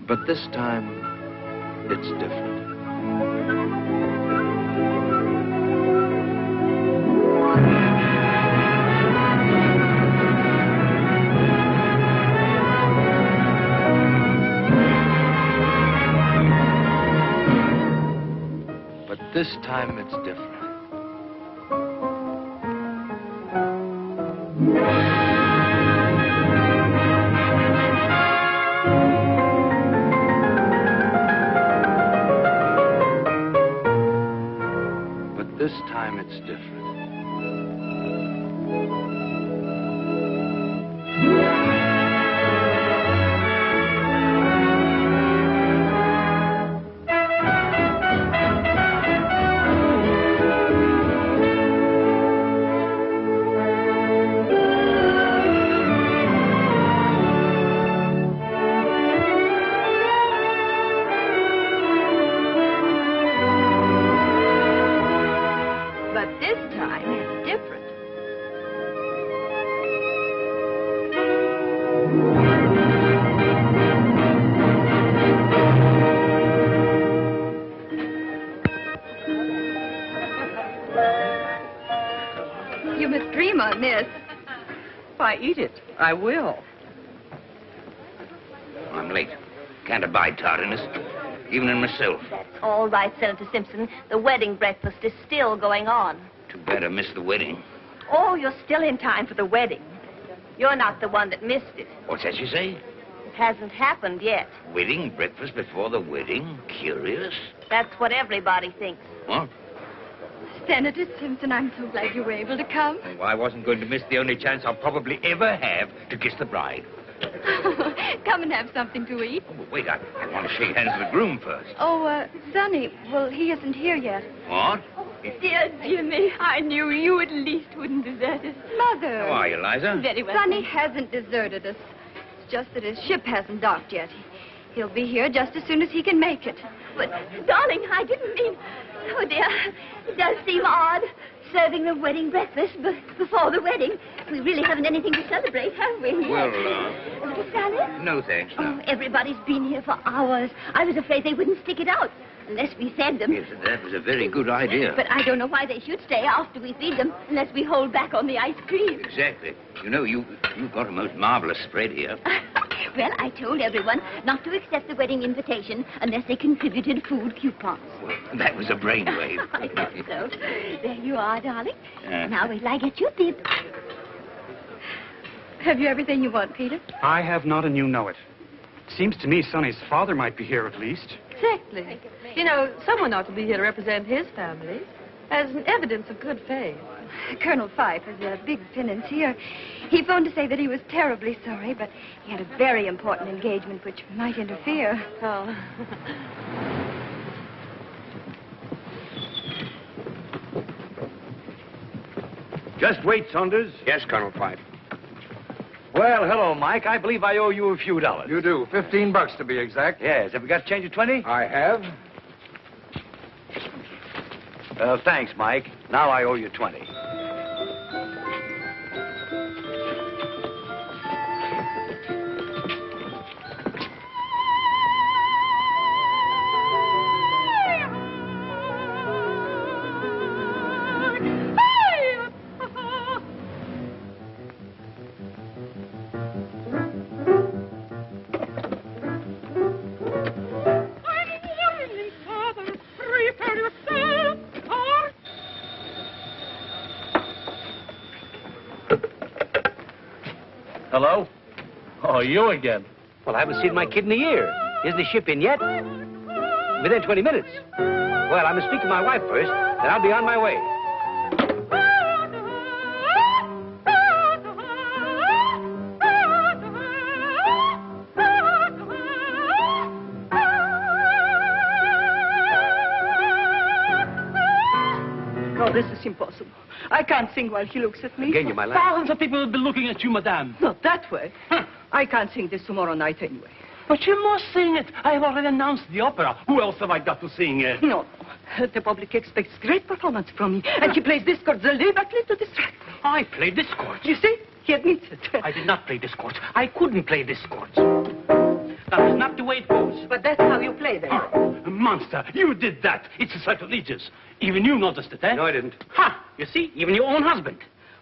But this time, it's different. But this time, it's different. This time it's different. You must dream on this. Why, eat it. I will. I'm late. Can't abide tardiness, even in myself. All right, Senator Simpson. The wedding breakfast is still going on. Too bad I missed the wedding. Oh, you're still in time for the wedding. You're not the one that missed it. What's that you say? It hasn't happened yet. Wedding breakfast before the wedding? Curious. That's what everybody thinks. What? Senator Simpson, I'm so glad you were able to come. Well, I wasn't going to miss the only chance I'll probably ever have to kiss the bride. Come and have something to eat. Oh, but wait, I want to shake hands with the groom first. Oh, Sonny, well, he isn't here yet. What? Dear Jimmy, I knew you at least wouldn't desert us. Mother. How are you, Liza? Very well. Sonny hasn't deserted us. It's just that his ship hasn't docked yet. He'll be here just as soon as he can make it. But, darling, I didn't mean... Oh, dear, it does seem odd, serving the wedding breakfast before the wedding. We really haven't anything to celebrate, have we? Well, A little salad? no thanks, no. Oh, everybody's been here for hours. I was afraid they wouldn't stick it out unless we fed them. Yes, that was a very good idea. But I don't know why they should stay after we feed them unless we hold back on the ice cream. Exactly. You know, you've got a most marvelous spread here. Well, I told everyone not to accept the wedding invitation unless they contributed food coupons. Well, that was a brainwave. I thought so. There you are, darling. Now wait till I get your bib. Have you everything you want, Peter? I have not, and you know it. Seems to me Sonny's father might be here at least. Exactly. You know, someone ought to be here to represent his family as an evidence of good faith. Colonel Fife has a big financier. He phoned to say that he was terribly sorry, but he had a very important engagement which might interfere. Oh. Just wait, Saunders. Yes, Colonel Fife. Well, hello, Mike. I believe I owe you a few dollars. You do. $15 to be exact. Yes. Have you got change of 20? I have. Thanks, Mike. Now I owe you 20. Hello? Oh, you again. Well, I haven't seen my kid in a year. Isn't the ship in yet? Within 20 minutes. Well, I must speak to my wife first, then I'll be on my way. Oh, this is impossible. I can't sing while he looks at me. Again, you, my lad. Thousands of people will be looking at you, madame. Not that way. I can't sing this tomorrow night anyway. But you must sing it. I have already announced the opera. Who else have I got to sing it? No. The public expects great performance from me, and he plays discords deliberately to distract me. I play discords. You see? He admits it. I did not play discords. I couldn't play discords. That is not the way it goes. But that's how you play them. Oh, monster, you did that. It's sacrilegious. Even you noticed it, eh? No, I didn't. Ha! You see, even your own husband.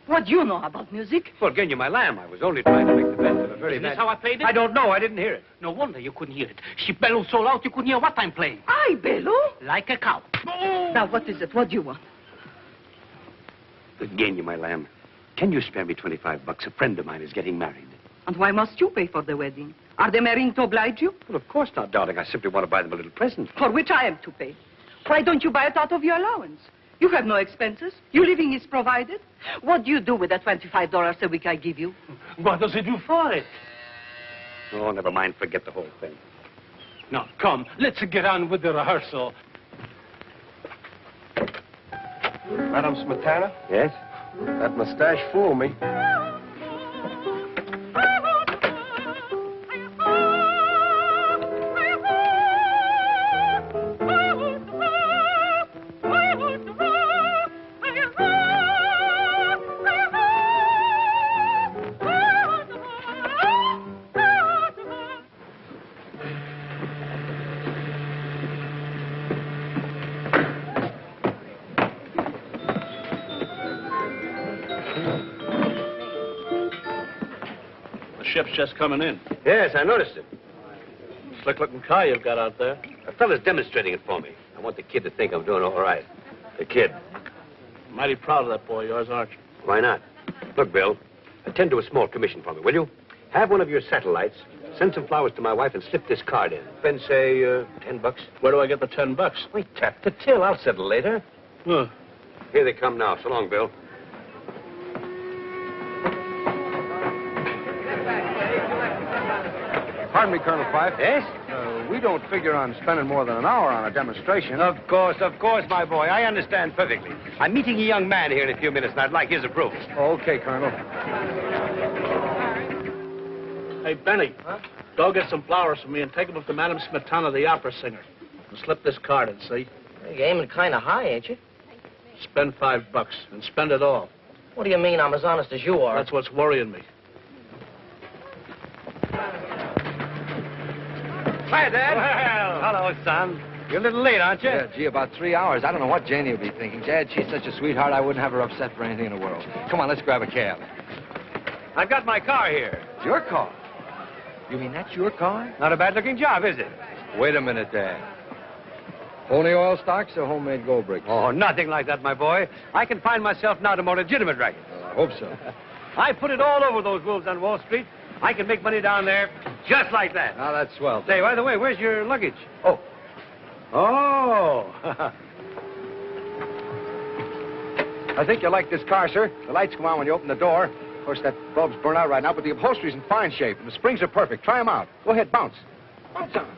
What do you know about music? Well, Genya, my lamb, I was only trying to make the best of a very Isn't this bad... how I played it? I don't know. I didn't hear it. No wonder you couldn't hear it. She bellowed so loud you couldn't hear what I'm playing. I bellow? Like a cow. Oh! Now, what is it? What do you want? Genya, my lamb, can you spare me $25? A friend of mine is getting married. And why must you pay for the wedding? Are they marrying to oblige you? Well, of course not, darling. I simply want to buy them a little present. For which I am to pay. Why don't you buy it out of your allowance? You have no expenses. Your living is provided. What do you do with the $25 a week I give you? What does he do for it? Oh, never mind. Forget the whole thing. Now, come, let's get on with the rehearsal. Madam Smetana, Yes? that mustache fooled me. Ship's just coming in. Yes, I noticed it. Slick-looking car you've got out there. A fella's demonstrating it for me. I want the kid to think I'm doing all right. The kid. Mighty proud of that boy of yours, aren't you? Why not? Look, Bill, attend to a small commission for me, will you? Have one of your satellites, send some flowers to my wife, and slip this card in. Spend, say, $10. Where do I get the $10? Wait, tap the till. I'll settle later. Huh. Here they come now. So long, Bill. Pardon me, Colonel Fife. Yes? We don't figure on spending more than an hour on a demonstration. Of course, my boy. I understand perfectly. I'm meeting a young man here in a few minutes, and I'd like his approval. Okay, Colonel. Hey, Benny. Huh? Go get some flowers for me and take them up to Madam Smetana, the opera singer. And slip this card in, see? You're aiming kind of high, ain't you? Spend $5 and spend it all. What do you mean I'm as honest as you are? That's what's worrying me. Hi, Dad. Well, hello, son. You're a little late, aren't you? Yeah, gee, about 3 hours. I don't know what Janie will be thinking. Dad, she's such a sweetheart, I wouldn't have her upset for anything in the world. Come on, let's grab a cab. I've got my car here. It's your car? You mean that's your car? Not a bad-looking job, is it? Wait a minute, Dad. Only oil stocks or homemade gold bricks? Oh, nothing like that, my boy. I can find myself now to more legitimate racket. I hope so. I put it all over those wolves on Wall Street. I can make money down there just like that. Now, that's swell. Say, by the way, where's your luggage? Oh. Oh. I think you'll like this car, sir. The lights come on when you open the door. Of course, that bulb's burned out right now, but the upholstery's in fine shape, and the springs are perfect. Try them out. Go ahead, bounce. Bounce on 'em.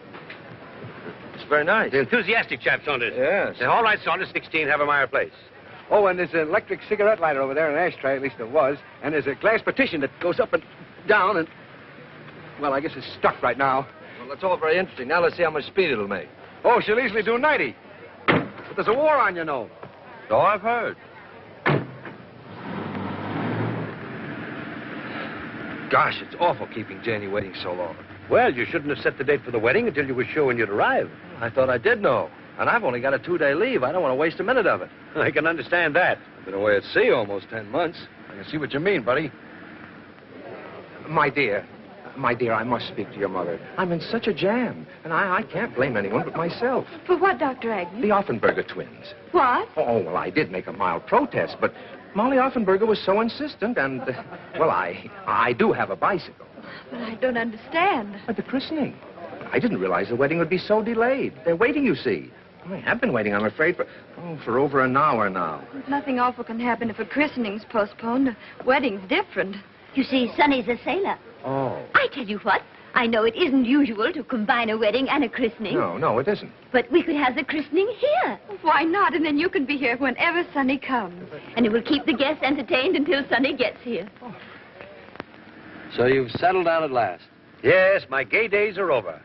It's very nice. The enthusiastic chap, Saunders. Yes. All right, Saunders, 16, Havermeyer Place. Oh, and there's an electric cigarette lighter over there, an ashtray, at least there was. And there's a glass partition that goes up and down and... Well, I guess it's stuck right now. Well, that's all very interesting. Now let's see how much speed it'll make. Oh, she'll easily do 90. But there's a war on, you know. So I've heard. Gosh, it's awful keeping Janie waiting so long. Well, you shouldn't have set the date for the wedding until you were sure when you'd arrive. I thought I did know. And I've only got a 2-day leave. I don't want to waste a minute of it. I can understand that. I've been away at sea almost 10 months. I can see what you mean, buddy. My dear, I must speak to your mother. I'm in such a jam, and I can't blame anyone but myself. For what, Dr. Agnew? The Offenberger twins. What? Oh, well, I did make a mild protest, but Molly Offenberger was so insistent, and, well, I do have a bicycle. But I don't understand. At the christening. I didn't realize the wedding would be so delayed. They're waiting, you see. I have been waiting, I'm afraid, for over an hour now. Nothing awful can happen if a christening's postponed. A wedding's different. You see, Sonny's a sailor. Oh. I tell you what, I know it isn't usual to combine a wedding and a christening. No, it isn't. But we could have the christening here. Why not? And then you can be here whenever Sonny comes. And it will keep the guests entertained until Sonny gets here. Oh. So you've settled down at last? Yes, my gay days are over.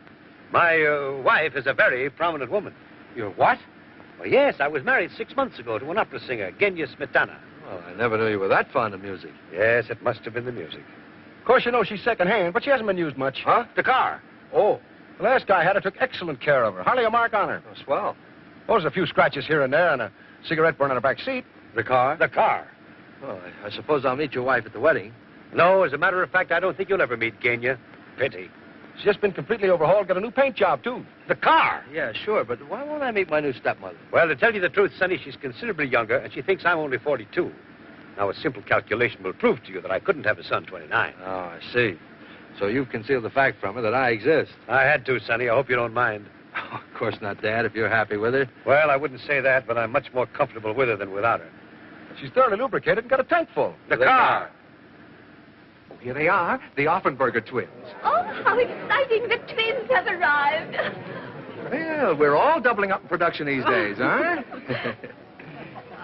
My wife is a very prominent woman. Your what? Well, yes, I was married 6 months ago to an opera singer, Genya Smetana. Well, I never knew you were that fond of music. Yes, it must have been the music. Of course, you know she's second-hand, but she hasn't been used much. Huh? The car. Oh, The last guy had her, took excellent care of her. Hardly a mark on her. oh, swell. Oh, there's a few scratches here and there and a cigarette burn on her back seat. The car? The car. Well, I suppose I'll meet your wife at the wedding. No, as a matter of fact, I don't think you'll ever meet Genya. Pity. She's just been completely overhauled, got a new paint job, too. The car. Yeah, sure, but why won't I meet my new stepmother? Well, to tell you the truth, Sonny, she's considerably younger, and she thinks I'm only 42. Now, a simple calculation will prove to you that I couldn't have a son 29. Oh, I see. So you've concealed the fact from her that I exist. I had to, Sonny. I hope you don't mind. Oh, of course not, Dad, if you're happy with her. Well, I wouldn't say that, but I'm much more comfortable with her than without her. She's thoroughly lubricated and got a tank full. The car. Oh, here they are, the Offenberger twins. Oh, how exciting. The twins have arrived. Well, we're all doubling up in production these days, huh?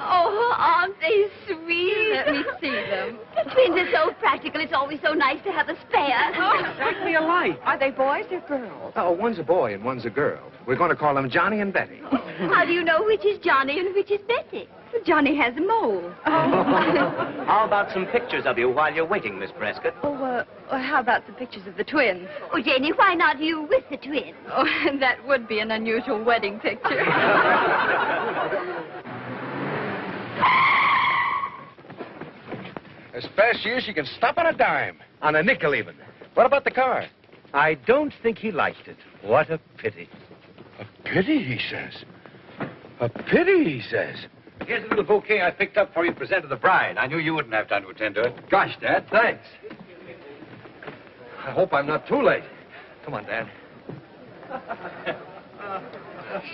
Oh, aren't they sweet? Let me see them. The twins are so practical. It's always so nice to have a spare. Exactly alike. Are they boys or girls? Oh, one's a boy and one's a girl. We're going to call them Johnny and Betty. How do you know which is Johnny and which is Betty? Johnny has a mole. How about some pictures of you while you're waiting, Miss Prescott? How about some pictures of the twins? Oh, Janie, why not you with the twins? Oh, that would be an unusual wedding picture. As fast as she can stop on a dime. On a nickel, even. What about the car? I don't think he liked it. What a pity. A pity, he says. A pity, he says. Here's a little bouquet I picked up for you to present to the bride. I knew you wouldn't have time to attend to it. Gosh, Dad, thanks. I hope I'm not too late. Come on, Dad.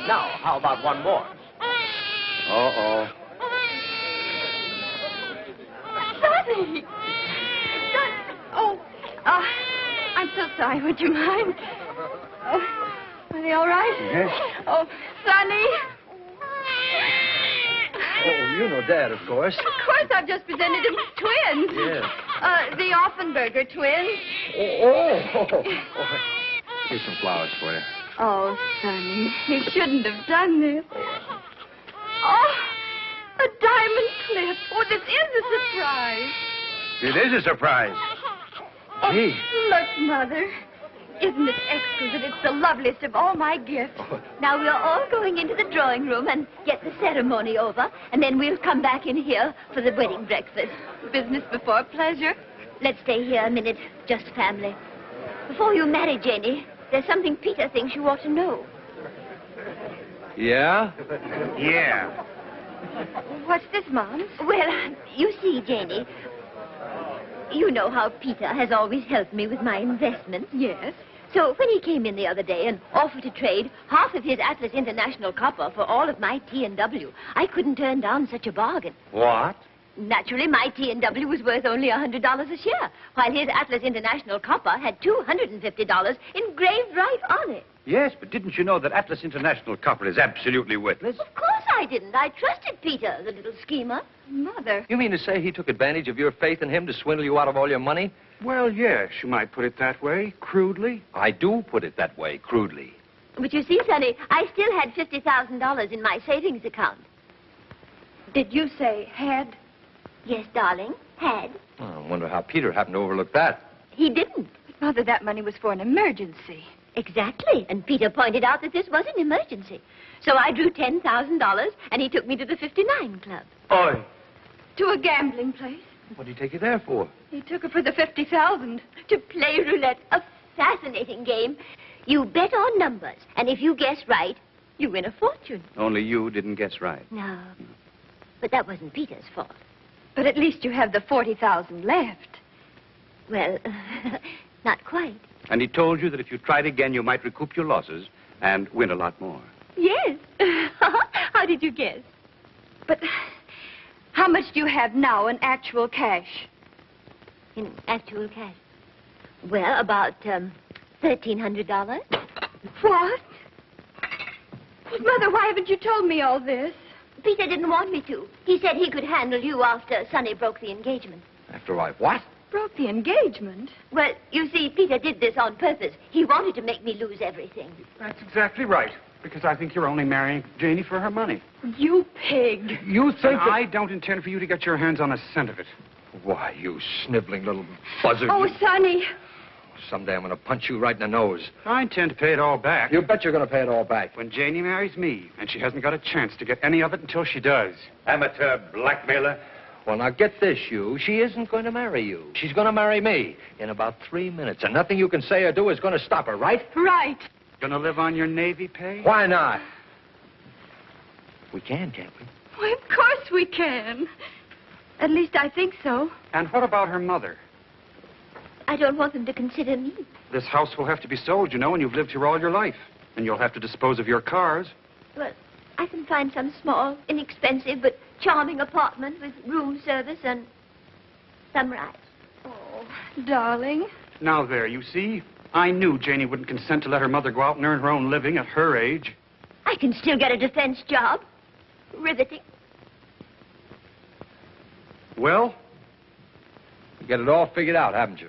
Now, how about one more? Uh-oh. Sonny! Oh, I'm so sorry. Would you mind? Oh, are they all right? Yes. Oh, Sonny! Oh, you know Dad, of course. Of course, I've just presented him with twins. Yeah. The Offenberger twins. Oh. Here's some flowers for you. Oh, Sonny, he shouldn't have done this. Oh, a diamond clip. Oh, this is a surprise. It is a surprise. Gee. Look, Mother. Isn't it exquisite? It's the loveliest of all my gifts. Now, we're all going into the drawing room and get the ceremony over, and then we'll come back in here for the wedding breakfast. Business before pleasure. Let's stay here a minute, just family. Before you marry Janie, there's something Peter thinks you ought to know. Yeah? Yeah. What's this, Mom? Well, you see, Janie, you know how Peter has always helped me with my investments. Yes. So when he came in the other day and offered to trade half of his Atlas International copper for all of my T&W, I couldn't turn down such a bargain. What? Naturally, my T&W was worth only $100 a share, while his Atlas International copper had $250 engraved right on it. Yes, but didn't you know that Atlas International copper is absolutely worthless? Of course I didn't. I trusted Peter, the little schemer. Mother. You mean to say he took advantage of your faith in him to swindle you out of all your money? Well, yes, you might put it that way, crudely. I do put it that way, crudely. But you see, Sonny, I still had $50,000 in my savings account. Did you say had? Yes, darling, had. Oh, I wonder how Peter happened to overlook that. He didn't. But, Mother, that money was for an emergency. Exactly. And Peter pointed out that this was an emergency. So I drew $10,000, and he took me to the 59 Club. Oi. To a gambling place. What did he take you there for? He took her for the $50,000. To play roulette, a fascinating game. You bet on numbers, and if you guess right, you win a fortune. Only you didn't guess right. No. But that wasn't Peter's fault. But at least you have the $40,000 left. Well, not quite. And he told you that if you tried again, you might recoup your losses and win a lot more. Yes. How did you guess? But how much do you have now in actual cash? In actual cash? Well, about $1,300. What? Mother, why haven't you told me all this? Peter didn't want me to. He said he could handle you after Sonny broke the engagement. After I what? Broke the engagement? Well, you see, Peter did this on purpose. He wanted to make me lose everything. That's exactly right. Because I think you're only marrying Janie for her money. You pig. You think And that... I don't intend for you to get your hands on a cent of it. Why, you sniveling little buzzard. Oh, Sonny. Someday I'm going to punch you right in the nose. I intend to pay it all back. You bet you're going to pay it all back. When Janie marries me, and she hasn't got a chance to get any of it until she does. Amateur blackmailer. Well, now get this, you. She isn't going to marry you. She's going to marry me in about 3 minutes, and nothing you can say or do is going to stop her, right? Right. Gonna live on your Navy pay? Why not? We can, can't we? Why, of course we can. At least I think so. And what about her mother? I don't want them to consider me. This house will have to be sold, you know, and you've lived here all your life. And you'll have to dispose of your cars. Well, I can find some small, inexpensive, but charming apartment with room service and some rides. Oh, darling. Now there, you see? I knew Janie wouldn't consent to let her mother go out and earn her own living at her age. I can still get a defense job. Riveting. Well, you got it all figured out, haven't you?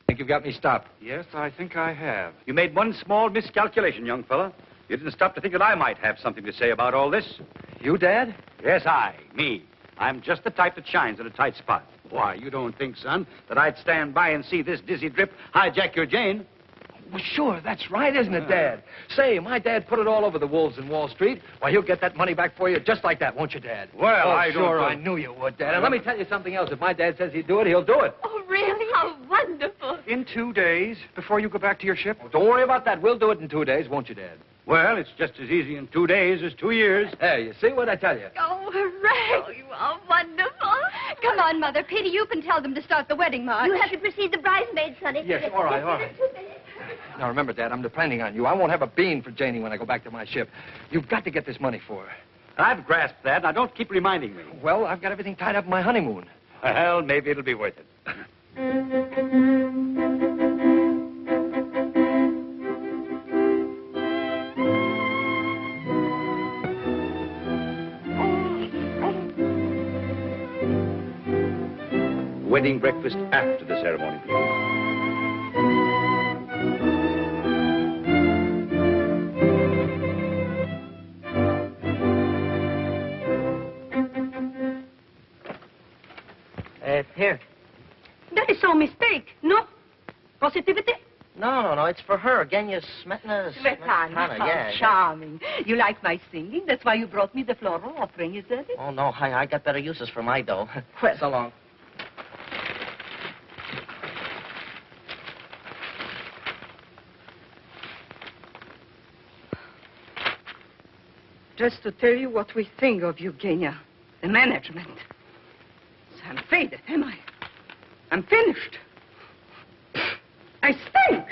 Think you've got me stopped? Yes, I think I have. You made one small miscalculation, young fella. You didn't stop to think that I might have something to say about all this. You, Dad? Yes, me. I'm just the type that shines in a tight spot. Why, you don't think, son, that I'd stand by and see this dizzy drip hijack your Jane? Well, sure, that's right, isn't it, Dad? Say, my dad put it all over the wolves in Wall Street. Why, he'll get that money back for you just like that, won't you, Dad? Well, oh, I don't sure, know. I knew you would, Dad. And let me tell you something else. If my dad says he'd do it, he'll do it. Oh, really? How wonderful. In 2 days, before you go back to your ship? Oh, don't worry about that. We'll do it in 2 days, won't you, Dad? Well, it's just as easy in 2 days as 2 years. Hey, you see what I tell you? Oh, hooray. Oh, you are wonderful. Come on, Mother. Petey, you can tell them to start the wedding march. You have to precede the bridesmaids, Sonny. Yes, all right, all right. Now, remember, Dad, I'm depending on you. I won't have a bean for Janie when I go back to my ship. You've got to get this money for her. I've grasped that. Now, don't keep reminding me. Well, I've got everything tied up in my honeymoon. Well, maybe it'll be worth it. Wedding breakfast after the ceremony, please. Here. That is so mistake, no? Positivity? No, it's for her. Genya Smetana. Smetana, yeah. Charming. You like my singing? That's why you brought me the floral offering, is that it? Oh, no, I got better uses for my dough. Well, so long. just to tell you what we think of you, Genya. The management. So I'm faded, am I? I'm finished. I stink.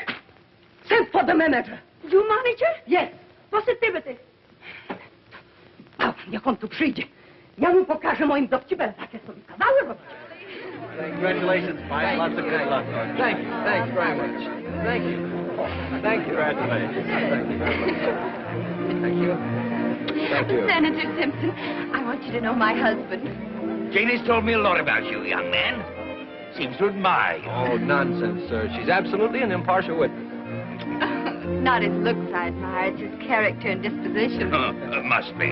Send for the manager. You manager? Yes. Positivity. Я конту przyjdzie. Ja mu pokażę moim dowcipem takie sobie kawały robić. Congratulations, Mike. Lots of good luck. Thank you. Thanks very much. Thank you. Thank you. Congratulations. Thank you very much. Thank you. Thank you. Senator Simpson, I want you to know my husband. Janie's told me a lot about you, young man. Seems to admire you. Oh, nonsense, sir. She's absolutely an impartial witness. Not his looks I admire, it's his character and disposition. Must be.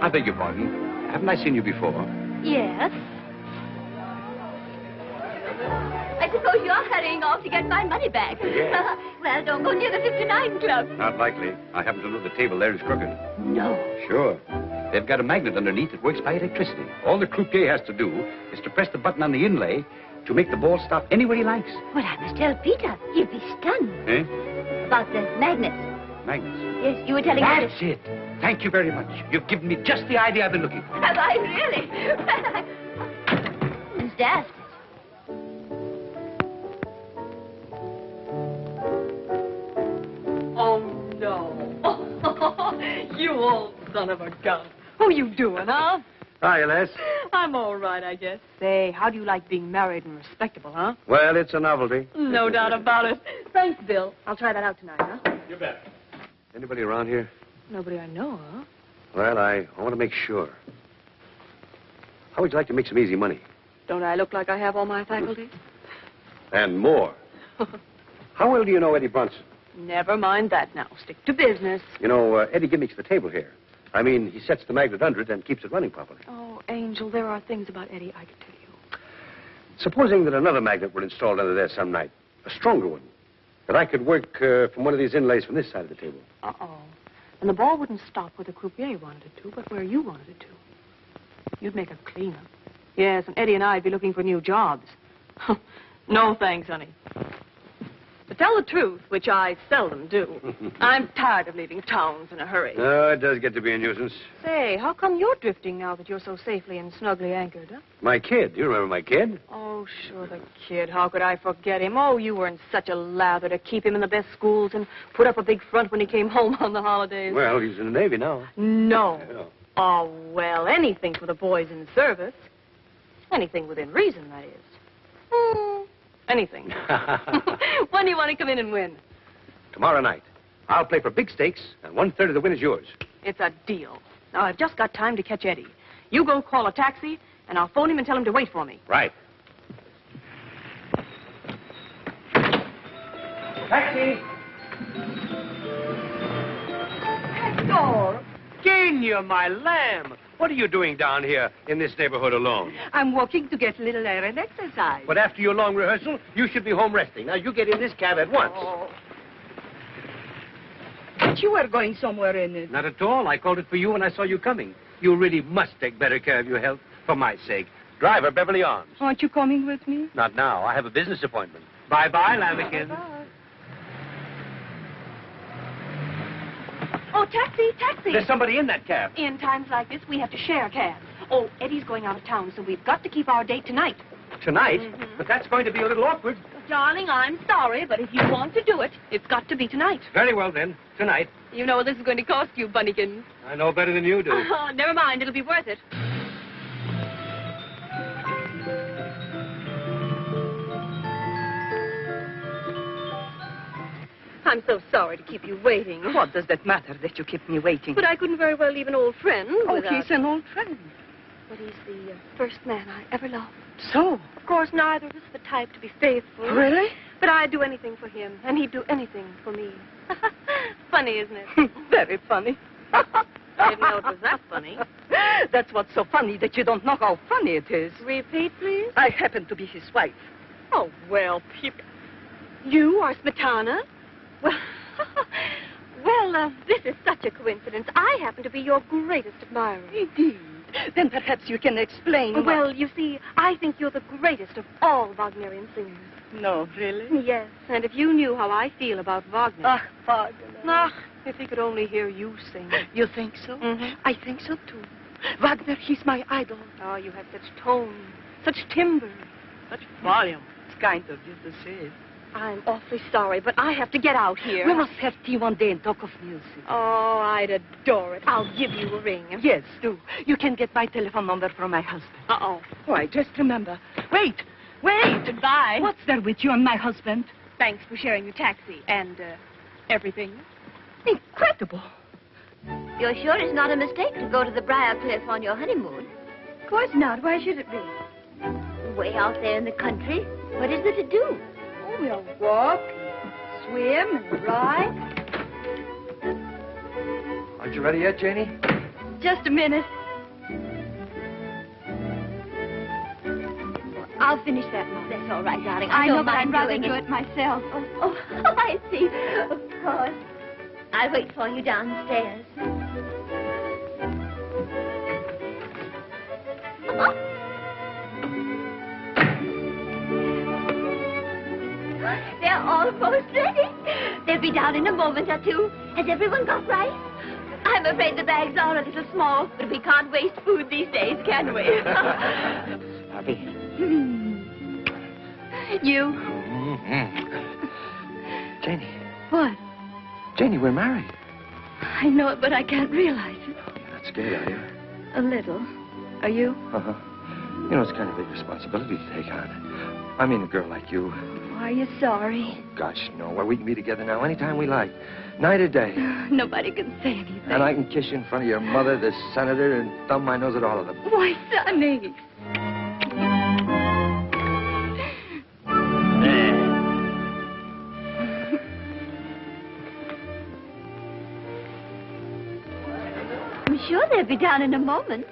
I beg your pardon. Haven't I seen you before? Yes. I suppose you're hurrying off to get my money back. Yes. Well, don't go near the 59 Club. Not likely. I happen to know the table there is crooked. No. Sure. They've got a magnet underneath that works by electricity. All the croupier has to do is to press the button on the inlay to make the ball stop anywhere he likes. Well, I must tell Peter. He'd be stunned. Eh? About the magnets. Magnets. Yes, you were telling me. That's it. Thank you very much. You've given me just the idea I've been looking for. Have I really? Who's that? Oh, no. You old son of a gun. Who you doing, huh? Hi, Les. I'm all right, I guess. Say, how do you like being married and respectable, huh? Well, it's a novelty. No doubt about it. Thanks, Bill. I'll try that out tonight, huh? You bet. Anybody around here? Nobody I know, huh? Well, I want to make sure. How would you like to make some easy money? Don't I look like I have all my faculties? And more. How well do you know Eddie Bronson? Never mind that now. Stick to business. You know, Eddie gimmicks the table here. I mean, he sets the magnet under it and keeps it running properly. Oh, Angel, there are things about Eddie I could tell you. Supposing that another magnet were installed under there some night, a stronger one, that I could work from one of these inlays from this side of the table. Uh-oh. And the ball wouldn't stop where the croupier wanted it to, but where you wanted it to. You'd make a cleanup. Yes, and Eddie and I'd be looking for new jobs. No thanks, honey. To tell the truth, which I seldom do, I'm tired of leaving towns in a hurry. Oh, it does get to be a nuisance. Say, how come you're drifting now that you're so safely and snugly anchored, huh? My kid. You remember my kid? Oh, sure, the kid. How could I forget him? Oh, you were in such a lather to keep him in the best schools and put up a big front when he came home on the holidays. Well, he's in the Navy now. No. Yeah. Oh, well, anything for the boys in service. Anything within reason, that is. Anything. When do you want to come in and win? Tomorrow night. I'll play for big stakes, and 1/3 of the win is yours. It's a deal. Now, I've just got time to catch Eddie. You go call a taxi, and I'll phone him and tell him to wait for me. Right. Taxi! Hector! Kenya, my lamb! What are you doing down here in this neighborhood alone? I'm walking to get a little air and exercise. But after your long rehearsal, you should be home resting. Now, you get in this cab at once. Oh. But you were going somewhere in it. Not at all. I called it for you when I saw you coming. You really must take better care of your health, for my sake. Driver, Beverly Arms. Aren't you coming with me? Not now. I have a business appointment. Bye-bye, lambikins. Bye. Oh, taxi, taxi. There's somebody in that cab. In times like this, we have to share cabs. Oh, Eddie's going out of town, so we've got to keep our date tonight. Tonight? But that's going to be a little awkward. Darling, I'm sorry, but if you want to do it, it's got to be tonight. Very well, then. Tonight. You know what this is going to cost you, Bunnykins. I know better than you do. Oh, never mind. It'll be worth it. I'm so sorry to keep you waiting. What does that matter that you keep me waiting? But I couldn't very well leave an old friend without... he's an old friend. But he's the first man I ever loved. So? Of course, neither of us the type to be faithful. Really? But I'd do anything for him, and he'd do anything for me. Funny, isn't it? Very funny. I didn't know it was that funny. That's what's so funny, that you don't know how funny it is. Repeat, please. I happen to be his wife. Oh, well, you are Smetana? Well, this is such a coincidence. I happen to be your greatest admirer. Indeed. Then perhaps you can explain. Well, you see, I think you're the greatest of all Wagnerian singers. No, really? Yes, and if you knew how I feel about Wagner. Ah, Wagner. Ah, if he could only hear you sing. You think so? Mm-hmm. I think so, too. Wagner, he's my idol. Oh, you have such tone, such timbre, such volume. It's kind of you to say it. I'm awfully sorry, but I have to get out here. We must have tea one day and talk of music. Oh, I'd adore it. I'll give you a ring. Yes, do. You can get my telephone number from my husband. Uh-oh. Why, just remember. Wait! Goodbye. What's there with you and my husband? Thanks for sharing your taxi and, everything. Incredible. You're sure it's not a mistake to go to the Briar Cliff on your honeymoon? Of course not. Why should it be? Way out there in the country. What is there to do? Oh, we'll walk, swim, and ride. Aren't you ready yet, Janie? Just a minute. I'll finish that now. That's all right, darling. I know, don't but I'd mind rather doing do it myself. Oh, I see. Of course. I'll wait for you downstairs. They're almost ready. They'll be down in a moment or two. Has everyone got rice? I'm afraid the bags are a little small, but we can't waste food these days, can we? Happy? You? Janie. What? Janie, we're married. I know it, but I can't realize it. You're not scared, are you? A little. Are you? Uh-huh. You know, it's kind of a big responsibility to take on. I mean, a girl like you. Are you sorry? Gosh, no. Well, we can be together now anytime we like. Night or day. Nobody can say anything. And I can kiss you in front of your mother, the senator, and thumb my nose at all of them. Why, Sonny? sure they'll be down in a moment.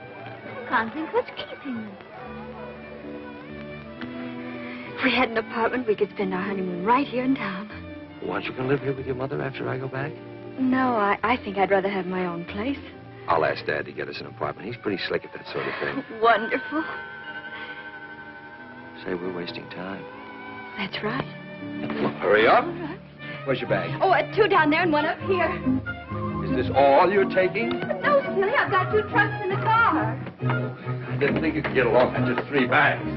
Can't think what's keeping them. If we had an apartment, we could spend our honeymoon right here in town. Why don't you come live here with your mother after I go back? No, I think I'd rather have my own place. I'll ask Dad to get us an apartment. He's pretty slick at that sort of thing. Wonderful. Say, we're wasting time. That's right. Well, hurry up. Where's your bag? Oh, 2 down there and 1 up here. Is this all you're taking? No, silly, I've got 2 trunks in the car. I didn't think you could get along with just 3 bags.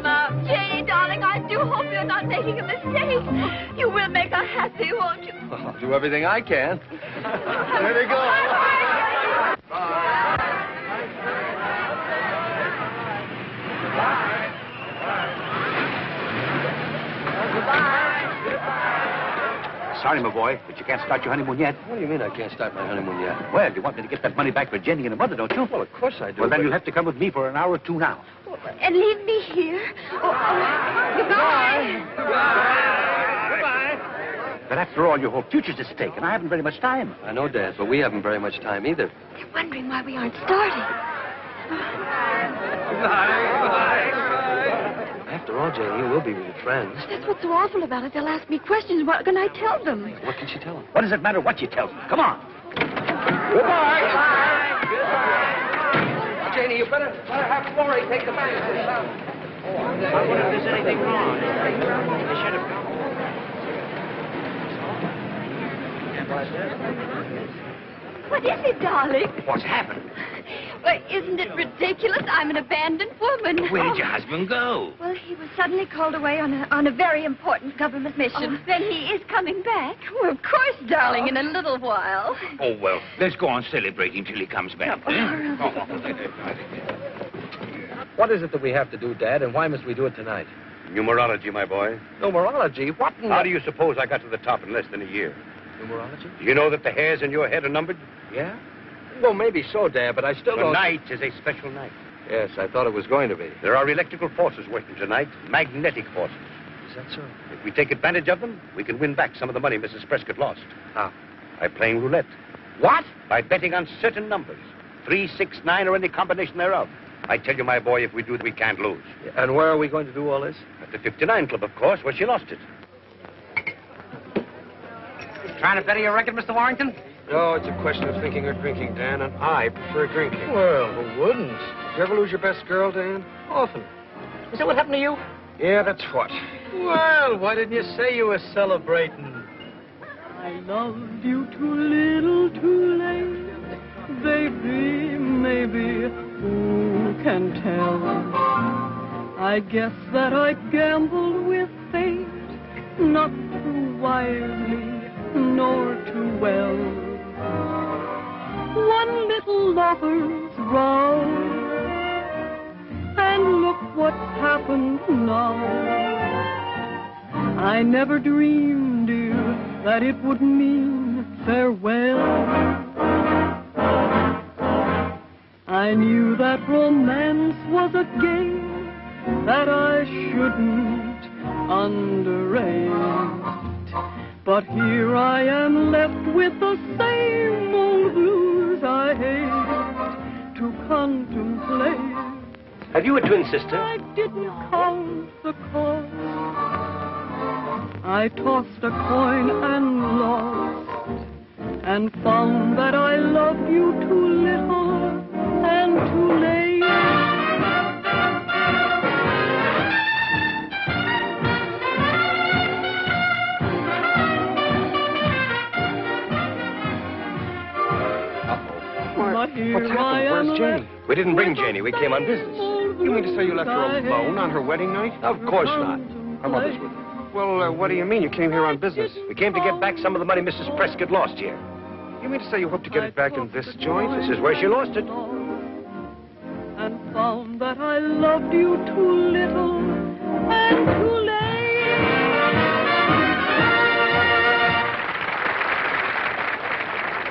Oh, Janie, darling, I do hope you're not making a mistake. You will make her happy, won't you? I'll do everything I can. There they go. Sorry, my boy, but you can't start your honeymoon yet. What do you mean I can't start my honeymoon yet? Well, you want me to get that money back for Jenny and her mother, don't you? Well, of course I do. Well, then you'll have to come with me for an hour or 2 now. And leave me here. Goodbye. Goodbye. But after all, your whole future's at stake, and I haven't very much time. I know, Dad, but we haven't very much time either. They're wondering why we aren't starting. After all, Janie, you will be with your friends. That's what's so awful about it. They'll ask me questions. What can I tell them? What can she tell them? What does it matter what you tell them? Come on. Goodbye. Janie, you better have Florrie take the bag. I wonder if there's anything wrong. They should have come. What is it, darling? What's happened? Well, isn't it ridiculous? I'm an abandoned woman. Where did your husband go? Well, he was suddenly called away on a very important government mission. Oh, then he is coming back. Well, of course, darling, in a little while. Oh, well, let's go on celebrating till he comes back. What is it that we have to do, Dad, and why must we do it tonight? Numerology, my boy. Numerology? What in How do you suppose I got to the top in less than a year? Numerology? Do you know that the hairs in your head are numbered? Yeah? Well, maybe so, Dad, but I still don't... Tonight is a special night. Yes, I thought it was going to be. There are electrical forces working tonight, magnetic forces. Is that so? If we take advantage of them, we can win back some of the money Mrs. Prescott lost. How? By playing roulette. What? By betting on certain numbers. 3, 6, 9, or any combination thereof. I tell you, my boy, if we do it, we can't lose. And where are we going to do all this? At the 59 Club, of course, where she lost it. Trying to better your record, Mr. Warrington? No, it's a question of thinking or drinking, Dan, and I prefer drinking. Well, who wouldn't? Did you ever lose your best girl, Dan? Often. Is that what happened to you? Yeah, that's what. Well, why didn't you say you were celebrating? I loved you too little, too late. Baby, maybe, who can tell? I guess that I gambled with fate, not too wisely, nor too well. One little lover's row, and look what's happened now. I never dreamed, dear, that it would mean farewell. I knew that romance was a game that I shouldn't underrate. But here I am left with the same old blues I hate to contemplate. Have you a twin sister? I didn't count the cost. I tossed a coin and lost, and found that I loved you too little and too late. But here What's happened? I am Where's Janie? We didn't bring Janie. We came on business. You mean to say you left her alone on her wedding night? Of course not. Her mother's with her. Well, what do you mean? You came here on business. We came to get back some of the money Mrs. Prescott lost here. You mean to say you hope to get it back in this joint? This is where she lost it. And found that I loved you too little and too late.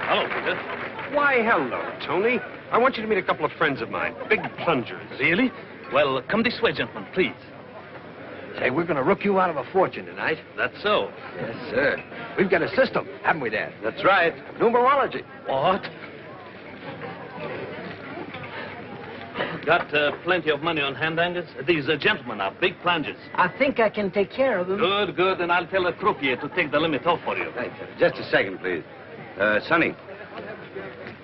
Hello, Peter. Why, hello, Tony. I want you to meet a couple of friends of mine, big plungers. Really? Well, come this way, gentlemen, please. Say, we're going to rook you out of a fortune tonight. That's so. Yes, sir. We've got a system, haven't we, Dad? That's right. Numerology. What? Got plenty of money on hand, Angus? These gentlemen are big plungers. I think I can take care of them. Good, good. And I'll tell the croupier to take the limit off for you. Right, just a second, please. Sonny,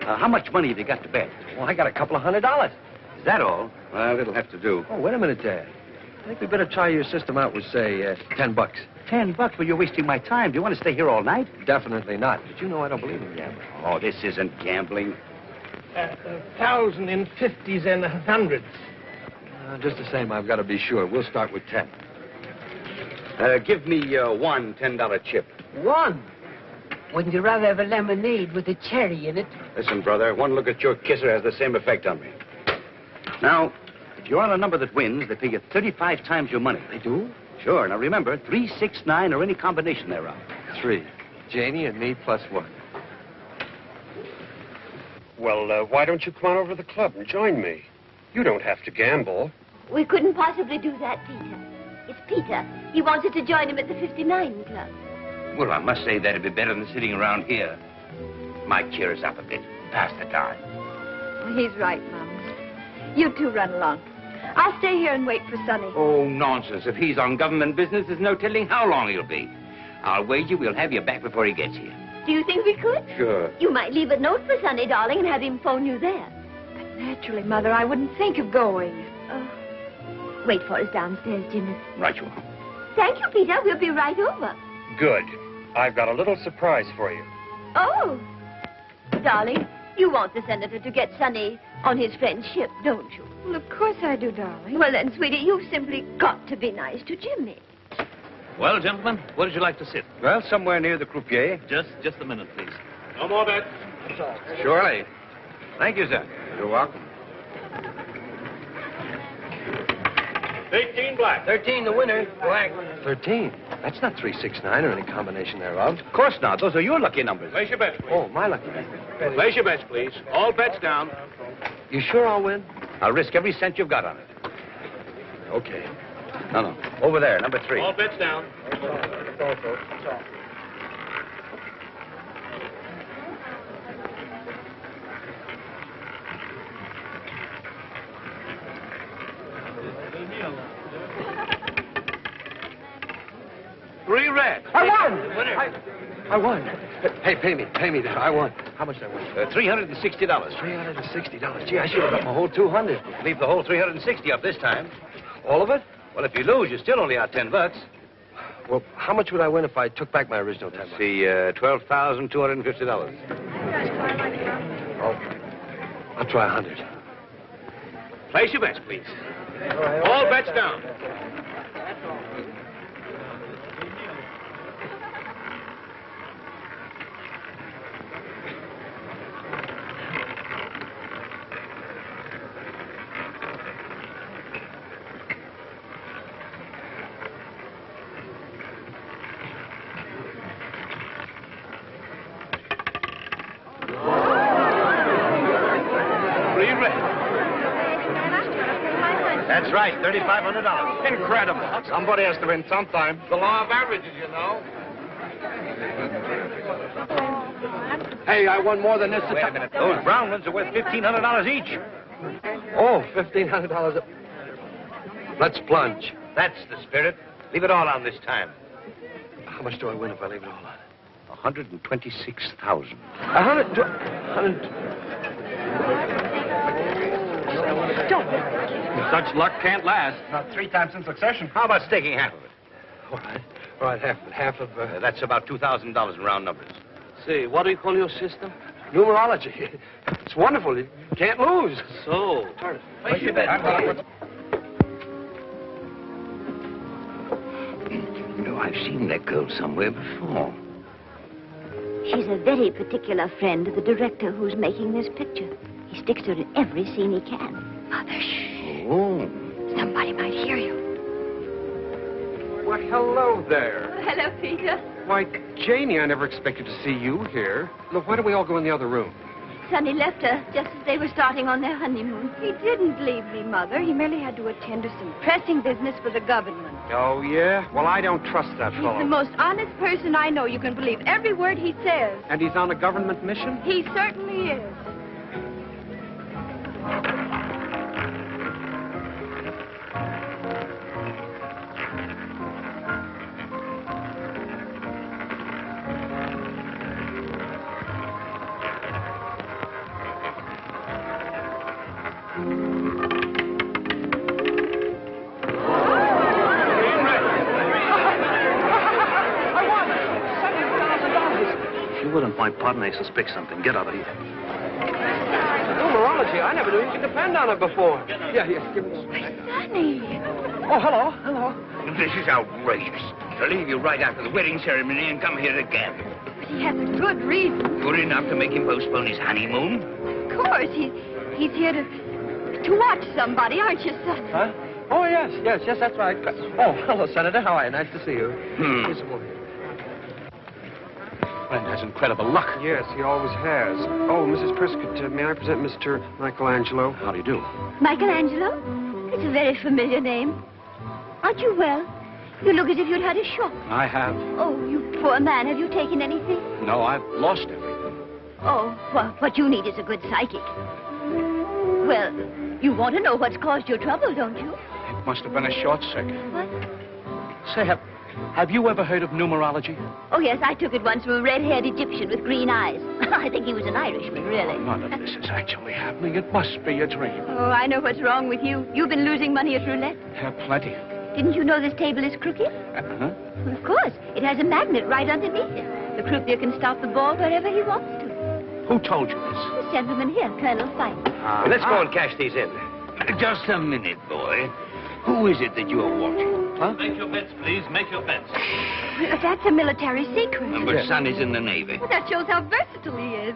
how much money have you got to bet? Well, I got a couple of $100. Is that all? Well, it'll have to do. Oh, wait a minute, Dad. I think we better try your system out with, say, $10. $10? Well, you're wasting my time. Do you want to stay here all night? Definitely not. But you know I don't believe in gambling. Oh, this isn't gambling. 1,000 in 50s and 100s. Just the same, I've got to be sure. We'll start with 10. Give me one $10 chip. One. Wouldn't you rather have a lemonade with a cherry in it? Listen, brother, one look at your kisser has the same effect on me. Now, if you're on a number that wins, they pay you 35 times your money. They do? Sure. Now, remember, 3, 6, 9, or any combination thereof. 3. Janie and me plus 1. Well, why don't you come on over to the club and join me? You don't have to gamble. We couldn't possibly do that, Peter. It's Peter. He wants us to join him at the 59 Club. Well, I must say that'd be better than sitting around here. Might cheer us up a bit. Pass the time. Well, he's right, Mum. You two run along. I'll stay here and wait for Sonny. Oh, nonsense. If he's on government business, there's no telling how long he'll be. I'll wager we'll have you back before he gets here. Do you think we could? Sure. You might leave a note for Sonny, darling, and have him phone you there. But naturally, Mother, I wouldn't think of going. Wait for us downstairs, Jimmy. Right you are. Thank you, Peter. We'll be right over. Good. I've got a little surprise for you. Oh. Darling, you want the senator to get Sonny on his friend's ship, don't you? Well, of course I do, darling. Well, then, sweetie, you've simply got to be nice to Jimmy. Well, gentlemen, where would you like to sit? Well, somewhere near the croupier. Just a minute, please. No more bets. Surely. Thank you, sir. You're welcome. 18 black. 13 the winner. Black. 13? That's not 3, 6, 9 or any combination thereof. Of course not. Those are your lucky numbers. Place your bets, please. Oh, my lucky number. Place your bets, please. All bets down. You sure I'll win? I'll risk every cent you've got on it. Okay. No. Over there, number 3. All bets down. Three red. I won! Winner. I won. Hey, pay me. Pay me that. I won. How much did I win? $360. $360. Gee, I should have got my whole 200. Leave the whole 360 up this time. All of it? Well, if you lose, you still only out $10. Well, how much would I win if I took back my original $10? Let's see, $12,250. Oh, I'll try 100. Place your bets, please. All bets down. That's right, $3,500. Incredible. Somebody has to win sometime. The law of averages, you know. Hey, I won more than this. Wait a minute. Those brown ones are worth $1,500 each. Oh, $1,500. Let's plunge. That's the spirit. Leave it all on this time. How much do I win if I leave it all on? 126,000. 100. Such luck can't last. Not 3 times in succession. How about staking half of it? All right, half of That's about $2,000 in round numbers. Say, what do you call your system? numerology. It's wonderful. You can't lose. So, Place your bet. You know, I've seen that girl somewhere before. She's a very particular friend of the director who's making this picture. He sticks to her in every scene he can. Mother, shh. Oh. Somebody might hear you. Well, hello there. Hello, Peter. Why, Janie, I never expected to see you here. Look, why don't we all go in the other room? Sonny left her just as they were starting on their honeymoon. He didn't leave me, Mother. He merely had to attend to some pressing business for the government. Oh, yeah? Well, I don't trust that He's fellow. the most honest person I know. You can believe every word he says. And he's on a government mission? He certainly is. My partner may suspect something. Get out of here. Numerology. I never knew you could depend on it before. Yeah, give me... Sonny. Oh, hello. This is outrageous. To leave you right after the wedding ceremony and come here again. But he has a good reason. Good enough to make him postpone his honeymoon? Of course. He's here to watch somebody, aren't you, son? Huh? Oh, yes, that's right. Oh, hello, Senator. How are you? Nice to see you. Here's some more. Friend has incredible luck. Yes, he always has. Oh, Mrs. Prescott, may I present Mr. Michelangelo? How do you do? Michelangelo? It's a very familiar name. Aren't you well? You look as if you'd had a shock. I have. Oh, you poor man. Have you taken anything? No, I've lost everything. Oh, well, what you need is a good psychic. Well, you want to know what's caused your trouble, don't you? It must have been a short circuit. What? Say, have you ever heard of numerology? Oh, yes, I took it once from a red-haired Egyptian with green eyes. I think he was an Irishman, really. None of this is actually happening. It must be a dream. Oh, I know what's wrong with you. You've been losing money at roulette. Plenty. Didn't you know this table is crooked? Huh? Well, of course. It has a magnet right underneath it. The croupier can stop the ball wherever he wants to. Who told you this? This gentleman here, Colonel Fife. Let's go and cash these in. Just a minute, boy. Who is it that you are watching? Huh? Make your bets, please. Make your bets. Well, that's a military secret. But son is in the Navy. Well, that shows how versatile he is.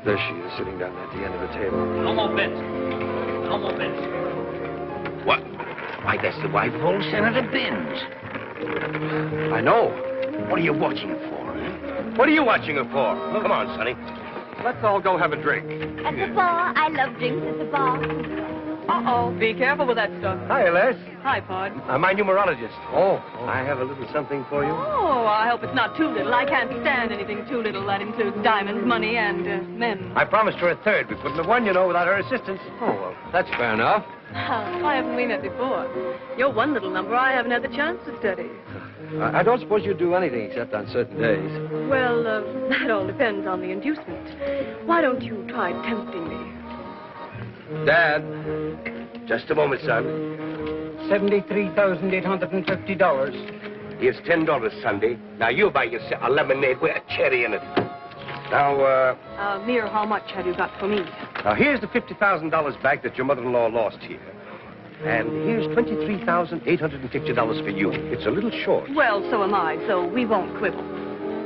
There she is, sitting down at the end of the table. No more bets. No more bets. What? Why, that's the wife of old Senator Benz. I know. What are you watching it for, huh? What are you watching it for? Come on, Sonny. Let's all go have a drink. At the bar. I love drinks at the bar. Uh-oh. Be careful with that stuff. Hi, Les. Hi, Pod. My numerologist. Oh, I have a little something for you. Oh, I hope it's not too little. I can't stand anything too little. That includes diamonds, money, and men. I promised her a third. We couldn't have won, you know, without her assistance. Oh, well, that's fair enough. Why haven't we met before? You're one little number I haven't had the chance to study. I don't suppose you do anything except on certain days. Well, that all depends on the inducement. Why don't you try tempting me? Dad. Just a moment, son. $73,850. Here's $10, Sunday. Now you buy yourself a lemonade with a cherry in it. Now, Near how much have you got for me? now here's the $50,000 back that your mother-in-law lost here. And here's $23,850 for you. It's a little short. Well, so am I, so we won't quibble.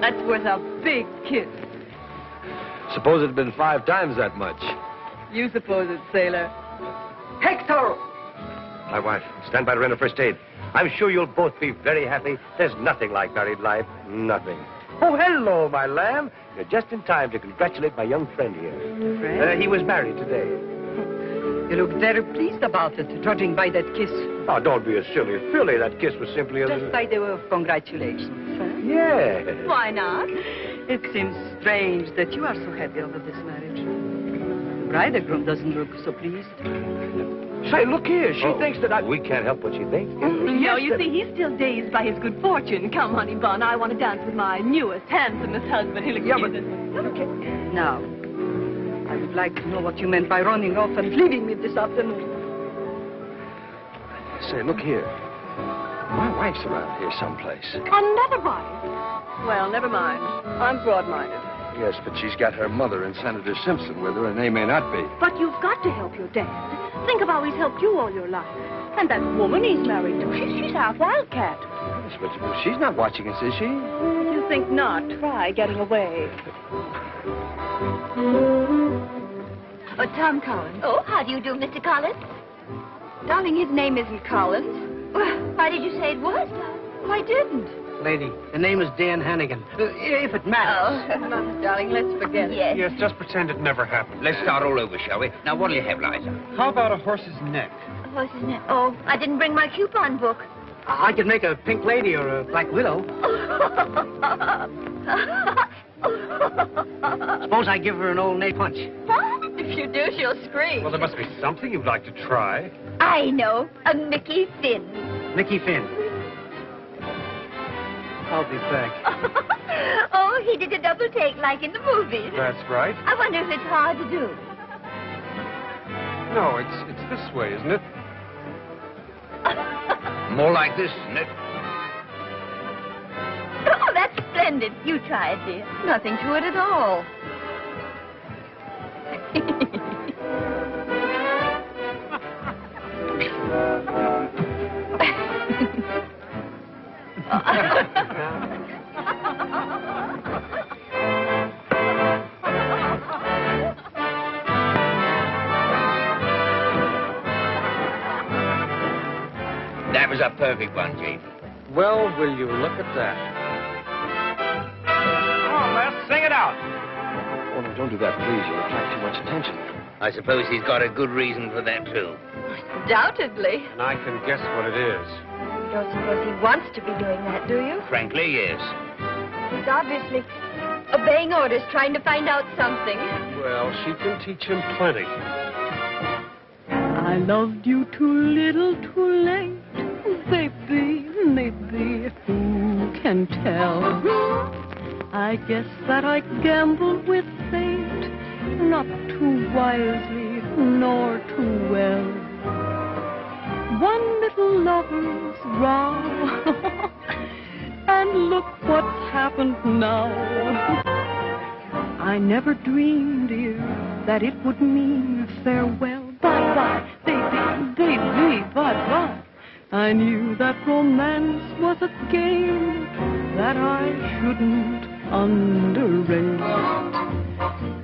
That's worth a big kiss. Suppose it'd been 5 times that much. You suppose it, sailor. Hector! My wife, stand by to render first aid. I'm sure you'll both be very happy. There's nothing like married life. Nothing. Oh, hello, my lamb. You're just in time to congratulate my young friend here. Friend? He was married today. You look very pleased about it, judging by that kiss. Oh, don't be a silly filly. That kiss was simply a... Just by the way of congratulations, huh? Yeah. Why not? It seems strange that you are so happy over this marriage. The bridegroom doesn't look so pleased. Say, look here. She thinks that I... We can't help what she thinks. No, you see, he's still dazed by his good fortune. Come, honey bun, I want to dance with my newest, handsomest husband. He'll excuse us. Now, I would like to know what you meant by running off and leaving me this afternoon. Say, look here. My wife's around here someplace. Another wife? Well, never mind. I'm broad-minded. Yes, but she's got her mother and Senator Simpson with her, and they may not be. But you've got to help your dad. Think of how he's helped you all your life. And that woman he's married to, she's half wildcat. Yes, but she's not watching us, is she? If you think not, try getting away. Oh, Tom Collins. Oh, how do you do, Mr. Collins? Darling, his name isn't Collins. Well, why did you say it was, Tom? Well, I didn't. Lady, the name is Dan Hannigan. If it matters. Oh, no, darling, let's forget it. Yes, just pretend it never happened. Let's start all over, shall we? Now, what'll you have, Liza? How about a horse's neck? Horse's neck. Oh, I didn't bring my coupon book. I could make a pink lady or a black widow. Suppose I give her an old nay punch. If you do, she'll scream. Well, there must be something you'd like to try. I know. A Mickey Finn. Mickey Finn. I'll be back. Oh, he did a double take like in the movies. That's right. I wonder if it's hard to do. No, it's this way, isn't it? More like this, isn't it? Oh, that's splendid. You try it, dear. Nothing to it at all. That was a perfect one, Jane. Well, will you look at that? Come on, Les, sing it out. Oh, no, don't do that, please. You'll attract too much attention. I suppose he's got a good reason for that, too. Undoubtedly. And I can guess what it is. You don't suppose he wants to be doing that, do you? Frankly, yes. He's obviously obeying orders, trying to find out something. Well, she can teach him plenty. I loved you too little, too late. Baby, maybe, who can tell? I guess that I gambled with fate, not too wisely, nor too well. One little lover's row, and look what's happened now. I never dreamed, dear, that it would mean farewell. Bye-bye, baby, baby, bye-bye. I knew that romance was a game that I shouldn't underrate.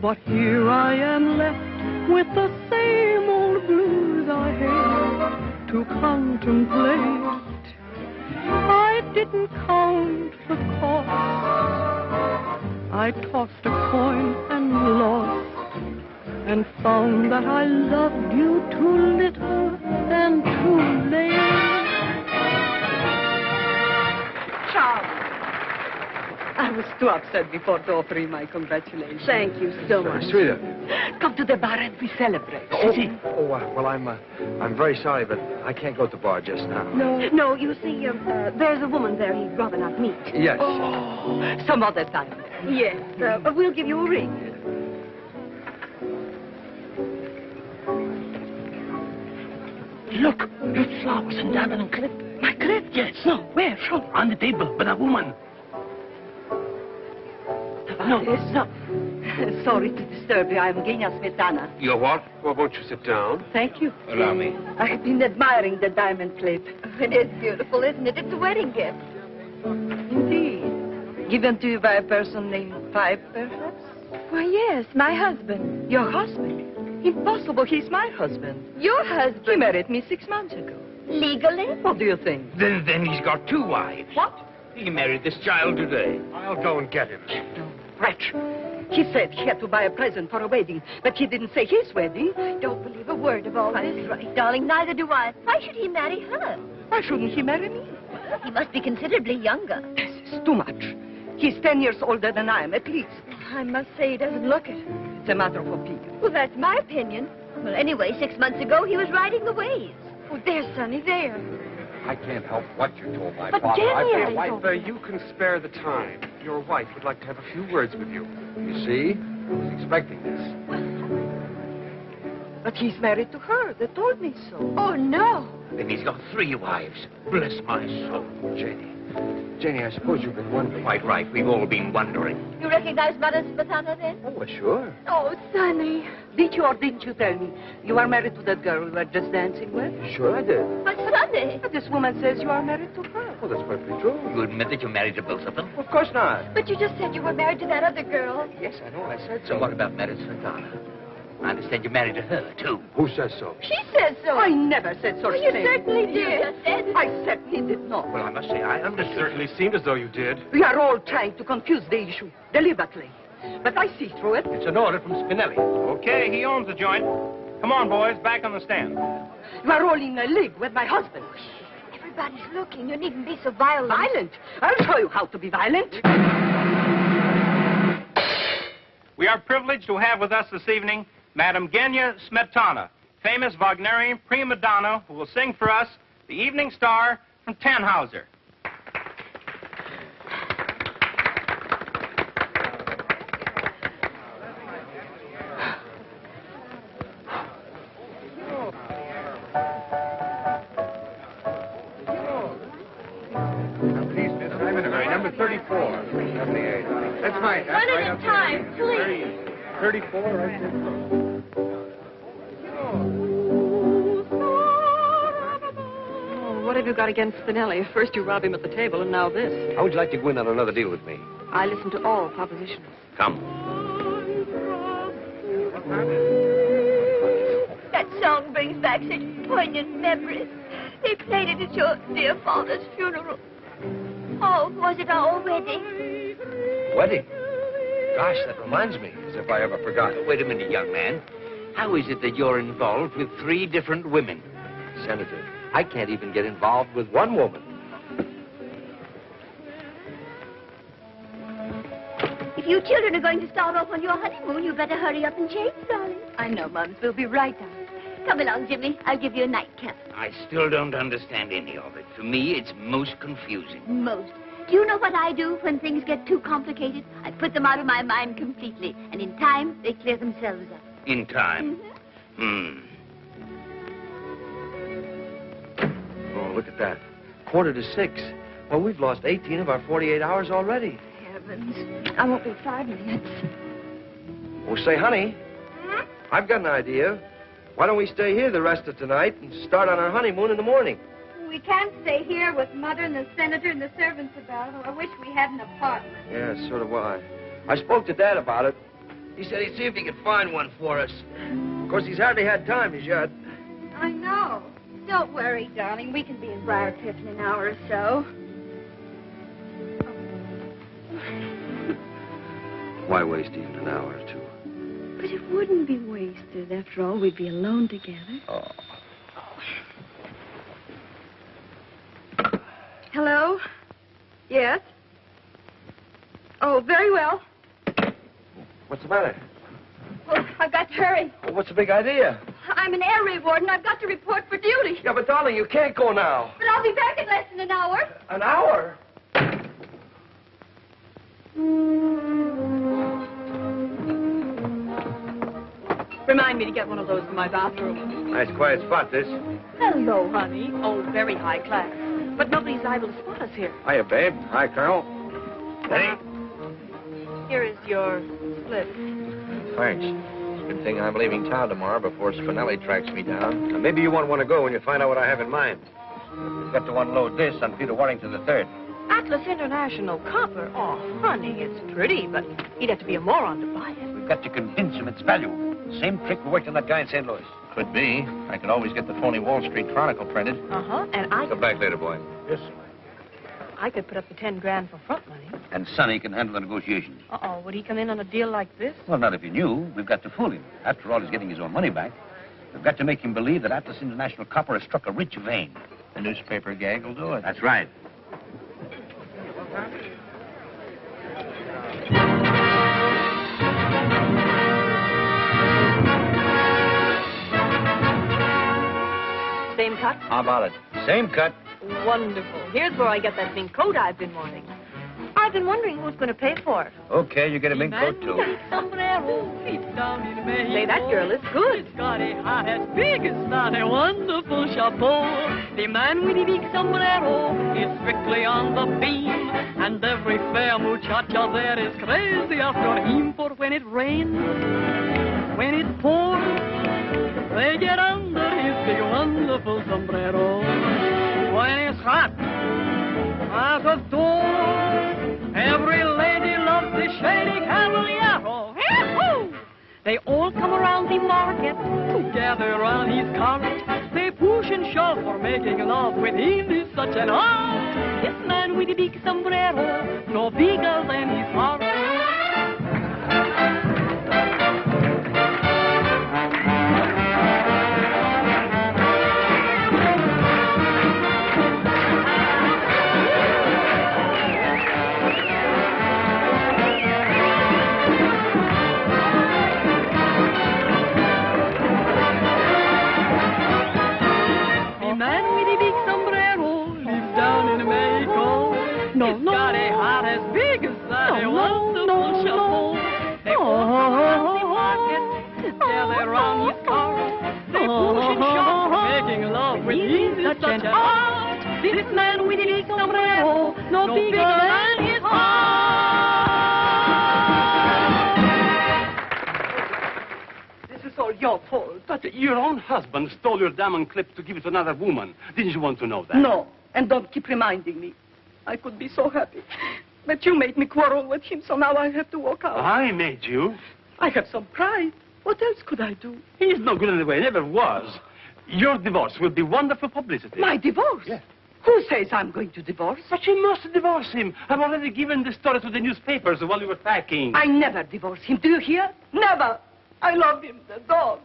But here I am left with the same old blues I hate to contemplate. I didn't count the cost. I tossed a coin and lost, and found that I loved you too little and too late. Charles. I was too upset before to offer you my congratulations. Thank you so much. Sweeter. Come to the bar and we celebrate. Well, I'm very sorry, but I can't go to the bar just now. No, you see, there's a woman there he'd rather not meet. Yes. Some other time. Yes, we'll give you a ring. Look, red flowers and diamond clip. My clip? Yes. No, where? Show me. On the table, with a woman. No. Sorry to disturb you. I'm Genia Smetana. You're what? Well, won't you sit down? Thank you. Allow me. I have been admiring the diamond plate. It is beautiful, isn't it? It's a wedding gift. Indeed. Given to you by a person named Pipe, perhaps? Why, yes, my husband. Your husband? Impossible. He's my husband. Your husband? He married me 6 months ago. Legally? What do you think? Then he's got 2 wives. What? He married this child today. I'll go and get him. Wretch. He said he had to buy a present for a wedding, but he didn't say his wedding. Don't believe a word of all That's this. right, darling. Neither do I. Why should he marry her? Why shouldn't he marry me? He must be considerably younger. This is too much. He's 10 years older than I am, at least. I must say he doesn't look it. It's a matter of opinion. Well, that's my opinion. Well, anyway, 6 months ago, he was riding the waves. Oh, there's Sonny, there. I can't help what you told my But father. Jenny, I've been If you can spare the time, your wife would like to have a few words with you. You see? I was expecting this. But he's married to her. They told me so. Oh, no. Then he's got 3 wives. Bless my soul. Janie, I suppose you've been wondering. Quite right. We've all been wondering. You recognize Mother Smetana, then? Oh, well, sure. Oh, Sonny. Did you or didn't you tell me you are married to that girl we were just dancing with? Sure I did. But Sonny. But this woman says you are married to her. Well, that's perfectly true. You admit that you're married to both of them? Of course not. But you just said you were married to that other girl. Yes, I know. I said So so. what about Mary Smetana? I understand you're married to her, too. Who says so? She said so. I never said such You thing. certainly did. I certainly did not. Well, I must say, I understood. Certainly seemed as though you did. We are all trying to confuse the issue deliberately. But I see through it. It's an order from Spinelli. Okay, he owns the joint. Come on, boys, back on the stand. You are all in a league with my husband. Everybody's looking. You needn't be so violent. Violent? I'll show you how to be violent. We are privileged to have with us this evening Madame Genya Smetana, famous Wagnerian prima donna who will sing for us The Evening Star from Tannhauser. Number 34. 78. That's right. That's One right. at a time, please. 34, right there. Oh, what have you got against Spinelli? First you rob him at the table, and now this. How would you like to go in on another deal with me? I listen to all propositions. Come. That song brings back such poignant memories. They played it at your dear father's funeral. Oh, was it our wedding? Wedding? Gosh, that reminds me, as if I ever forgot. Wait a minute, young man. How is it that you're involved with 3 different women? Senator, I can't even get involved with one woman. If you children are going to start off on your honeymoon, you better hurry up and change, darling. I know, Mums. We'll be right down. Come along, Jimmy. I'll give you a nightcap. I still don't understand any of it. For me, it's most confusing. Most. Do you know what I do when things get too complicated? I put them out of my mind completely, and in time, they clear themselves up. In time? Oh, look at that. 5:45. Well, we've lost 18 of our 48 hours already. Heavens. I won't be 5 minutes. Oh, say, honey, I've got an idea. Why don't we stay here the rest of tonight and start on our honeymoon in the morning? We can't stay here with Mother and the Senator and the servants about. I wish we had an apartment. Yeah, so do I. I spoke to Dad about it. He said he'd see if he could find one for us. Of course, he's hardly had time as yet. I know. Don't worry, darling. We can be in Briarcliff in an hour or so. Why waste even an hour or two? But it wouldn't be wasted. After all, we'd be alone together. Oh. Hello? Yes? Oh, very well. What's the matter? Oh, I've got to hurry. Well, what's the big idea? I'm an air raid warden. I've got to report for duty. Yeah, but darling, you can't go now. But I'll be back in less than an hour. An hour? Remind me to get one of those in my bathroom. Nice quiet spot, this. Hello, honey. Oh, very high class. But nobody's liable to spot us here. Hiya, babe. Hi, Colonel. Hey. Here is your slip. Thanks. Good thing I'm leaving town tomorrow before Spinelli tracks me down. Now, maybe you won't want to go when you find out what I have in mind. We've got to unload this on Peter Warrington III. Atlas International copper. Oh, honey, it's pretty, but he'd have to be a moron to buy it. We've got to convince him it's value. Same trick we worked on that guy in St. Louis. Could be. I could always get the phony Wall Street Chronicle printed. Uh-huh, and I... Come back later, boy. Yes, sir. I could put up the 10 grand for front money. And Sonny can handle the negotiations. Uh-oh, would he come in on a deal like this? Well, not if he knew. We've got to fool him. After all, he's getting his own money back. We've got to make him believe that Atlas International Copper has struck a rich vein. The newspaper gag will do it. That's right. Same cut? How about it? Same cut. Wonderful. Here's where I get that mink coat I've been wanting. I've been wondering who's going to pay for it. Okay, you get a mink coat, too. Say, that girl is good. It's got a hat as big as that, a wonderful chapeau. The man with the big sombrero is strictly on the beam, and every fair muchacha there is crazy after him. For when it rains, when it pours, they get under his big wonderful sombrero. When it's hot, out of doors, every lady loves the shady caballero. Yahoo! They all come around the market to gather around his cart. They push and shove for making love with him is such an art. This man with the big sombrero, no bigger than his heart. No, no. Got a heart as big as that. They want to push a pole. They walk around the market together around his car. They push and shove, making love with him is such an art. This man with his sombrero, no bigger than his heart. This is all your fault. But your own husband stole your diamond clip to give it to another woman. Didn't you want to know that? No, and don't keep reminding me. I could be so happy. But you made me quarrel with him, so now I have to walk out. I made you? I have some pride. What else could I do? He's no good anyway, never was. Your divorce will be wonderful publicity. My divorce? Yes. Who says I'm going to divorce? But you must divorce him. I've already given the story to the newspapers while you were packing. I never divorce him. Do you hear? Never. I love him, the dog.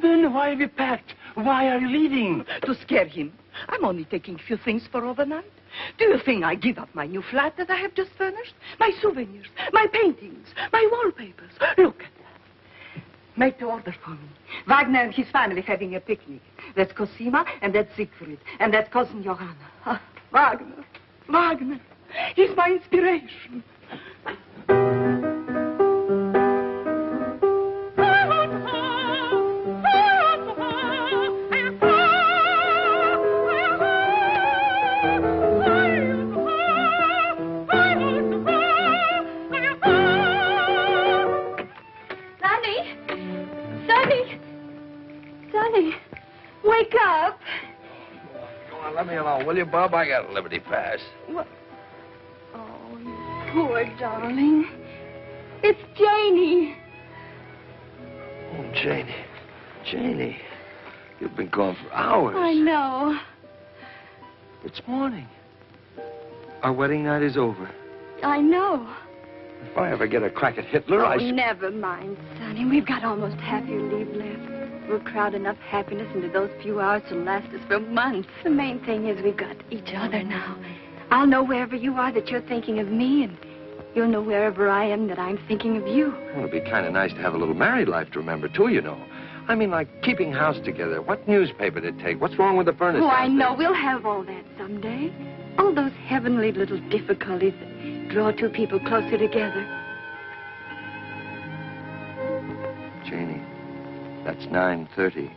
Then why have you packed? Why are you leaving? To scare him. I'm only taking a few things for overnight. Do you think I give up my new flat that I have just furnished? My souvenirs, my paintings, my wallpapers. Look at that. Made to order for me. Wagner and his family having a picnic. That's Cosima, and that's Siegfried, and that's cousin Johanna. Ah, Wagner. Wagner. He's my inspiration. Wake up. Come on, let me alone, will you, Bob? I got a Liberty Pass. What? Oh, you poor darling. It's Janie. Oh, Janie. Janie. You've been gone for hours. I know. It's morning. Our wedding night is over. I know. If I ever get a crack at Hitler, Oh, never mind, Sonny. We've got almost half your leave left. We'll crowd enough happiness into those few hours to last us for months. The main thing is we've got each other now. I'll know wherever you are that you're thinking of me, and you'll know wherever I am that I'm thinking of you. Well, it'd be kind of nice to have a little married life to remember, too, you know. I mean, like keeping house together. What newspaper to take? What's wrong with the furnace? Oh, I know. We'll have all that someday. All those heavenly little difficulties that draw two people closer together. Janie, that's 9:30.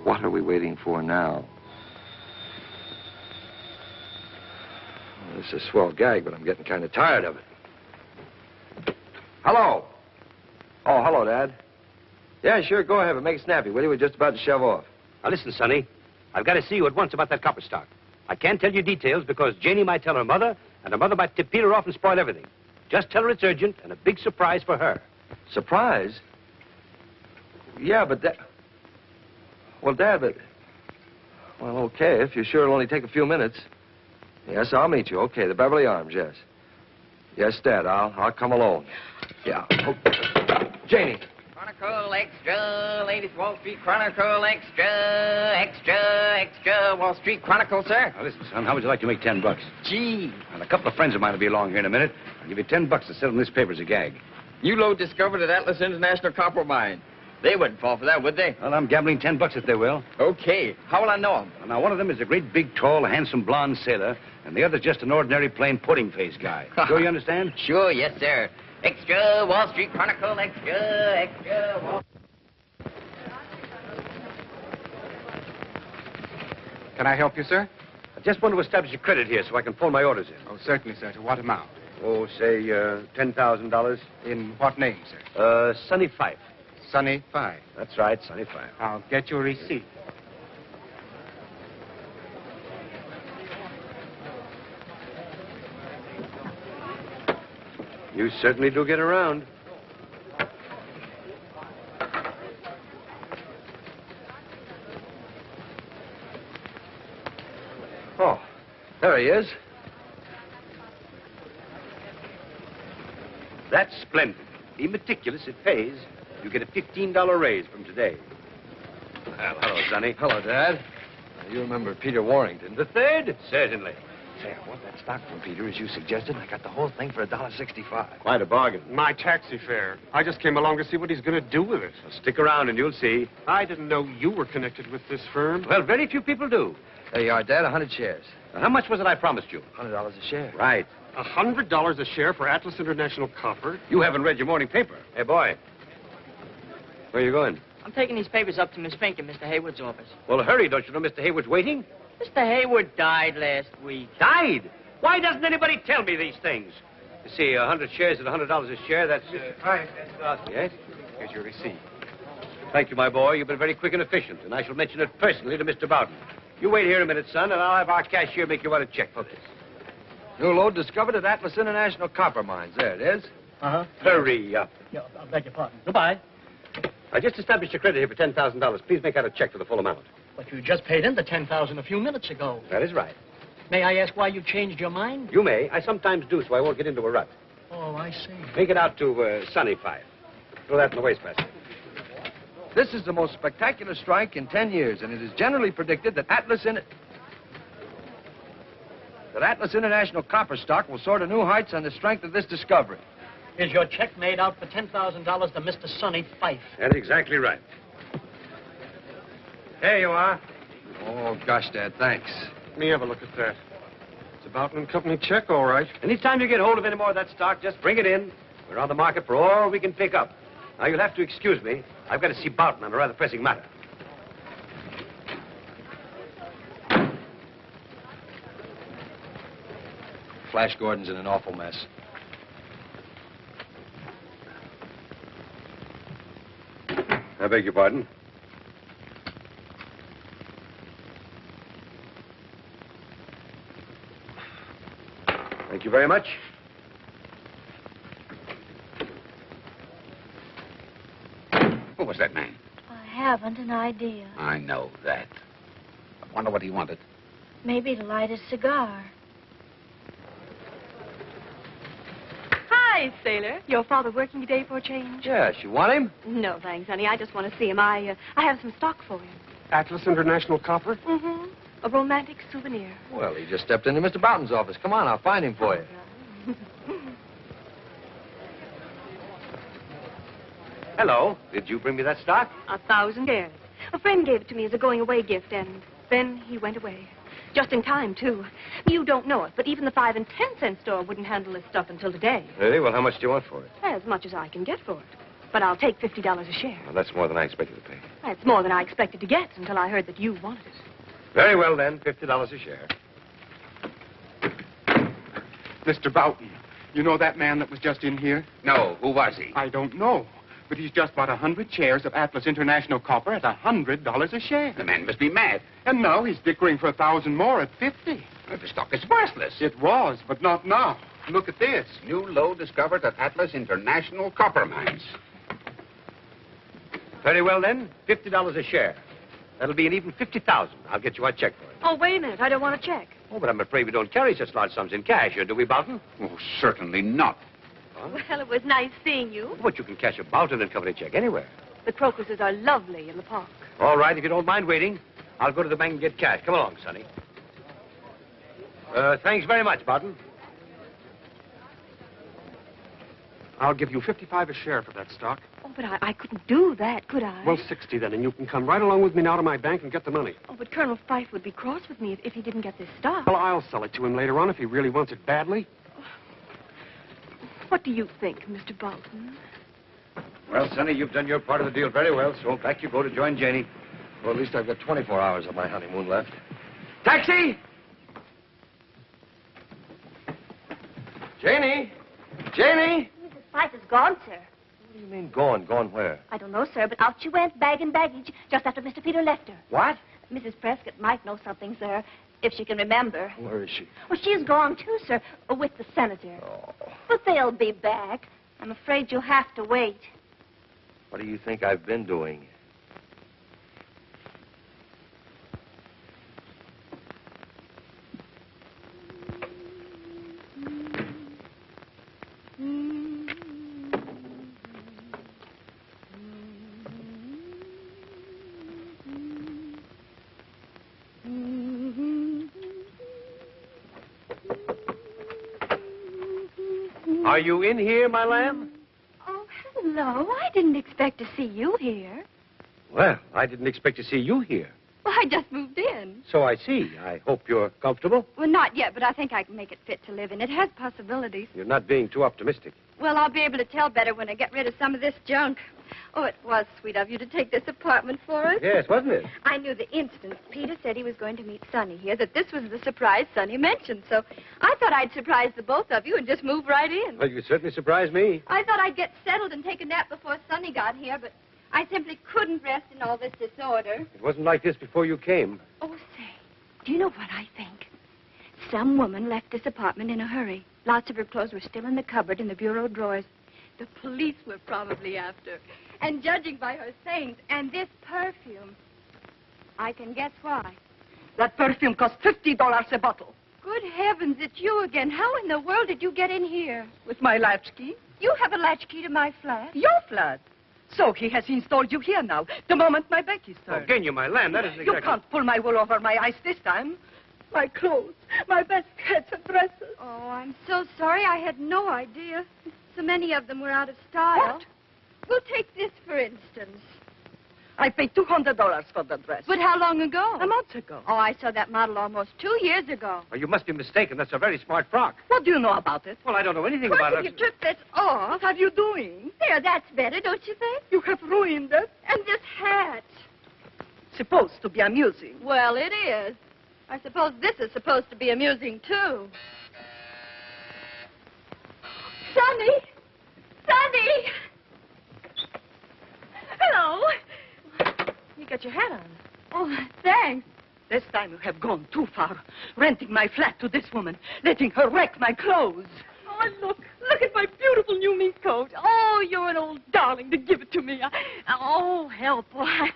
What are we waiting for now? Well, this is a swell gag, but I'm getting kind of tired of it. Hello. Oh, hello, Dad. Yeah, sure, go ahead, but make it snappy, will you? We're just about to shove off. Now, listen, Sonny. I've got to see you at once about that copper stock. I can't tell you details because Janie might tell her mother, and her mother might tip Peter off and spoil everything. Just tell her it's urgent and a big surprise for her. Surprise? Yeah, but that... Well, Dad, but... Well, okay, if you're sure it'll only take a few minutes. Yes, I'll meet you. Okay, the Beverly Arms, yes. Yes, Dad, I'll come alone. Yeah. Oh. Janie. Chronicle Extra, Ladies Wall Street Chronicle Extra, Wall Street Chronicle, sir. Now, listen, son, how would you like to make $10? Gee. And a couple of friends of mine will be along here in a minute. I'll give you $10 to sell them this paper as a gag. You load discovered at Atlas International Copper Mine. They wouldn't fall for that, would they? Well, I'm gambling $10 if they will. Okay. How will I know them? Now, one of them is a great, big, tall, handsome, blonde sailor, and the other's just an ordinary, plain, pudding-faced guy. Sure you understand? Sure, yes, sir. Extra, Wall Street Chronicle, extra, Wall... Can I help you, sir? I just want to establish a credit here so I can pull my orders in. Oh, certainly, sir. To what amount? Oh, say, $10,000. In what name, sir? Sonny Fife. Sonny Fife. That's right, Sonny Fife. I'll get your receipt. You certainly do get around. Oh, there he is. That's splendid. Be meticulous. It pays. You get a $15 raise from today. Well, hello, Sonny. Hello, Dad. You remember Peter Warrington. The third? Certainly. Say, I want that stock from Peter, as you suggested. I got the whole thing for $1.65. Quite a bargain. My taxi fare. I just came along to see what he's going to do with it. Well, stick around and you'll see. I didn't know you were connected with this firm. Well, very few people do. There you are, Dad. 100 shares. Now, how much was it I promised you? $100 a share. Right. $100 a share for Atlas International Copper? You haven't read your morning paper. Hey, boy. Where are you going? I'm taking these papers up to Miss Fink in Mr. Hayward's office. Well, hurry. Don't you know Mr. Hayward's waiting? Mr. Hayward died last week. Died? Why doesn't anybody tell me these things? You see, 100 shares at $100 a share, that's... Hi. Yes? Here's your receipt. Thank you, my boy. You've been very quick and efficient, and I shall mention it personally to Mr. Bowden. You wait here a minute, son, and I'll have our cashier make you out a check for this. New load discovered at Atlas International Copper Mines. There it is. Uh-huh. Hurry up. Yeah, I beg your pardon. Goodbye. I just established a credit here for $10,000. Please make out a check for the full amount. But you just paid in the $10,000 a few minutes ago. That is right. May I ask why you changed your mind? You may. I sometimes do, so I won't get into a rut. Oh, I see. Make it out to Sunny 5. Throw that in the wastebasket. This is the most spectacular strike in 10 years, and it is generally predicted that Atlas International Copper Stock will soar to new heights on the strength of this discovery. Is your check made out for $10,000 to Mr. Sonny Fife? That's exactly right. Here you are. Oh, gosh, Dad, thanks. Let me have a look at that. It's a Boughton & Company check, all right. Anytime you get hold of any more of that stock, just bring it in. We're on the market for all we can pick up. Now, you'll have to excuse me. I've got to see Boughton on a rather pressing matter. Flash Gordon's in an awful mess. I beg your pardon? Thank you very much. Who was that man? I haven't an idea. I know that. I wonder what he wanted. Maybe to light a cigar. Hi, sailor. Your father working today for a change? Yes, you want him? No, thanks, honey. I just want to see him. I have some stock for him. Atlas International Copper? Mm-hmm. A romantic souvenir. Well, he just stepped into Mr. Boughton's office. Come on, I'll find him for you. Hello. Did you bring me that stock? 1,000 shares. A friend gave it to me as a going-away gift, and then he went away. Just in time, too. You don't know it, but even the 5 and 10-cent store wouldn't handle this stuff until today. Really? Well, how much do you want for it? As much as I can get for it. But I'll take $50 a share. Well, that's more than I expected to pay. That's more than I expected to get until I heard that you wanted it. Very well, then. $50 a share. Mr. Boughton, you know that man that was just in here? No, who was he? I don't know. But he's just bought 100 shares of Atlas International Copper at $100 a share. The man must be mad. And now he's dickering for 1,000 more at 50. Well, the stock is worthless. It was, but not now. Look at this. New lode discovered at Atlas International Copper Mines. Very well, then. $50 a share. That'll be an even $50,000. I'll get you a check for it. Oh, wait a minute. I don't want a check. Oh, but I'm afraid we don't carry such large sums in cash here, do we, Boughton? Oh, certainly not. Huh? Well, it was nice seeing you. But you can cash a Boughton & Company check anywhere. The crocuses are lovely in the park. All right, if you don't mind waiting, I'll go to the bank and get cash. Come along, Sonny. Thanks very much, Boughton. I'll give you $55 a share for that stock. Oh, but I couldn't do that, could I? Well, $60 then, and you can come right along with me now to my bank and get the money. Oh, but Colonel Fife would be cross with me if he didn't get this stock. Well, I'll sell it to him later on if he really wants it badly. What do you think, Mr. Bolton? Well, Sonny, you've done your part of the deal very well, so back you go to join Janie. Well, at least I've got 24 hours of my honeymoon left. Taxi! Janie! Janie! Mrs. Fife is gone, sir. What do you mean, gone? Gone where? I don't know, sir, but out she went, bag and baggage, just after Mr. Peter left her. What? Mrs. Prescott might know something, sir, if she can remember. Where is she? Well, she's gone, too, sir, with the senator. Oh. But they'll be back. I'm afraid you'll have to wait. What do you think I've been doing? Are you in here, my lamb? Oh, hello. I didn't expect to see you here. Well, I didn't expect to see you here. Well, I just moved in. So I see. I hope you're comfortable. Well, not yet, but I think I can make it fit to live in. It has possibilities. You're not being too optimistic. Well, I'll be able to tell better when I get rid of some of this junk. Oh, it was sweet of you to take this apartment for us. Yes, wasn't it? I knew the instant Peter said he was going to meet Sonny here that this was the surprise Sonny mentioned. So I thought I'd surprise the both of you and just move right in. Well, you certainly surprised me. I thought I'd get settled and take a nap before Sonny got here, but I simply couldn't rest in all this disorder. It wasn't like this before you came. Oh, say, do you know what I think? Some woman left this apartment in a hurry. Lots of her clothes were still in the cupboard in the bureau drawers. The police were probably after. And judging by her things and this perfume, I can guess why. That perfume costs $50 a bottle. Good heavens, it's you again. How in the world did you get in here? With my latchkey. You have a latchkey to my flat? Your flat. So he has installed you here now, the moment my back is turned. Genya, my lamb, that isn't exactly... You can't pull my wool over my eyes this time. My clothes, my best hats and dresses. Oh, I'm so sorry. I had no idea. So many of them were out of style. What? We'll take this, for instance. I paid $200 for the dress. But how long ago? A month ago. Oh, I saw that model almost 2 years ago. Oh, you must be mistaken. That's a very smart frock. What do you know about it? Well, I don't know anything Of course, about if it. you took this off... What are you doing? There, that's better, don't you think? You have ruined it. And this hat. Supposed to be amusing. Well, it is. I suppose this is supposed to be amusing, too. Sonny! Sonny! Hello. You got your hat on. Oh, thanks. This time you have gone too far. Renting my flat to this woman. Letting her wreck my clothes. Oh, look at my beautiful new mink coat. Oh, you're an old darling to give it to me. Oh, help. Oh,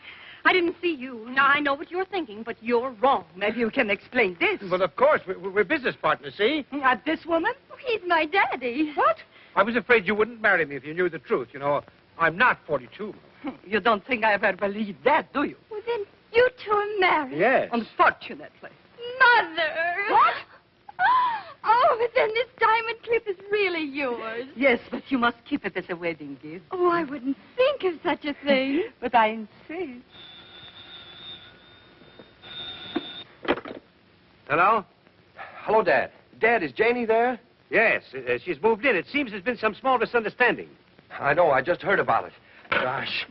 I didn't see you. Now, I know what you're thinking, but you're wrong. Maybe you can explain this. Well, of course. We're business partners, see? At this woman? He's my daddy. What? I was afraid you wouldn't marry me if you knew the truth. You know, I'm not 42. You don't think I ever believed that, do you? Well, then you two are married. Yes. Unfortunately. Mother! What? Oh, but then this diamond clip is really yours. Yes, but you must keep it as a wedding gift. Oh, I wouldn't think of such a thing. But I insist. Hello? Hello, Dad. Dad, is Janie there? Yes, she's moved in. It seems there's been some small misunderstanding. I know. I just heard about it. Gosh.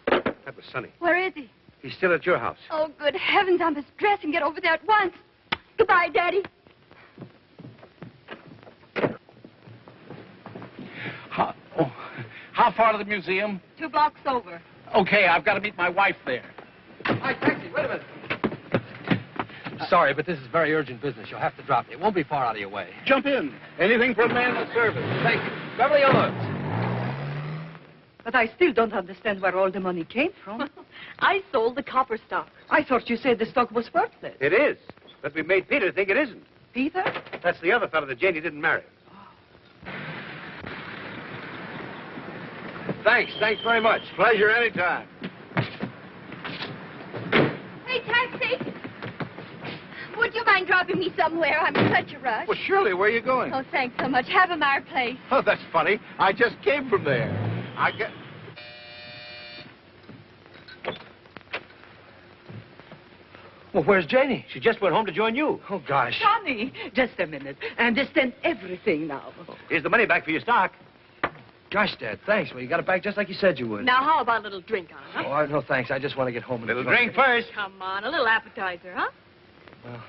That was Sonny. Where is he? He's still at your house. Oh, good heavens, I must dress and get over there at once. Goodbye, Daddy. How far to the museum? 2 blocks over. Okay, I've got to meet my wife there. Hi, taxi, wait a minute. Sorry, but this is very urgent business. You'll have to drop me. It won't be far out of your way. Jump in. Anything for a man of service. Thank you. Beverly Hills. But I still don't understand where all the money came from. I sold the copper stock. I thought you said the stock was worthless. It is. But we made Peter think it isn't. Peter? That's the other fellow that Janie didn't marry. Thanks very much. Pleasure anytime. Hey, taxi. Would you mind dropping me somewhere? I'm in such a rush. Well, Shirley, where are you going? Oh, thanks so much. Havemeyer Place. Oh, that's funny. I just came from there. I get... Well, where's Janie? She just went home to join you. Oh, gosh. Johnny, just a minute. I understand everything now. Here's the money back for your stock. Gosh, Dad, thanks. Well, you got it back just like you said you would. Now, how about a little drink on it, huh? Oh, no, thanks. I just want to get home and... Little drink first. Come on, a little appetizer, huh? Well...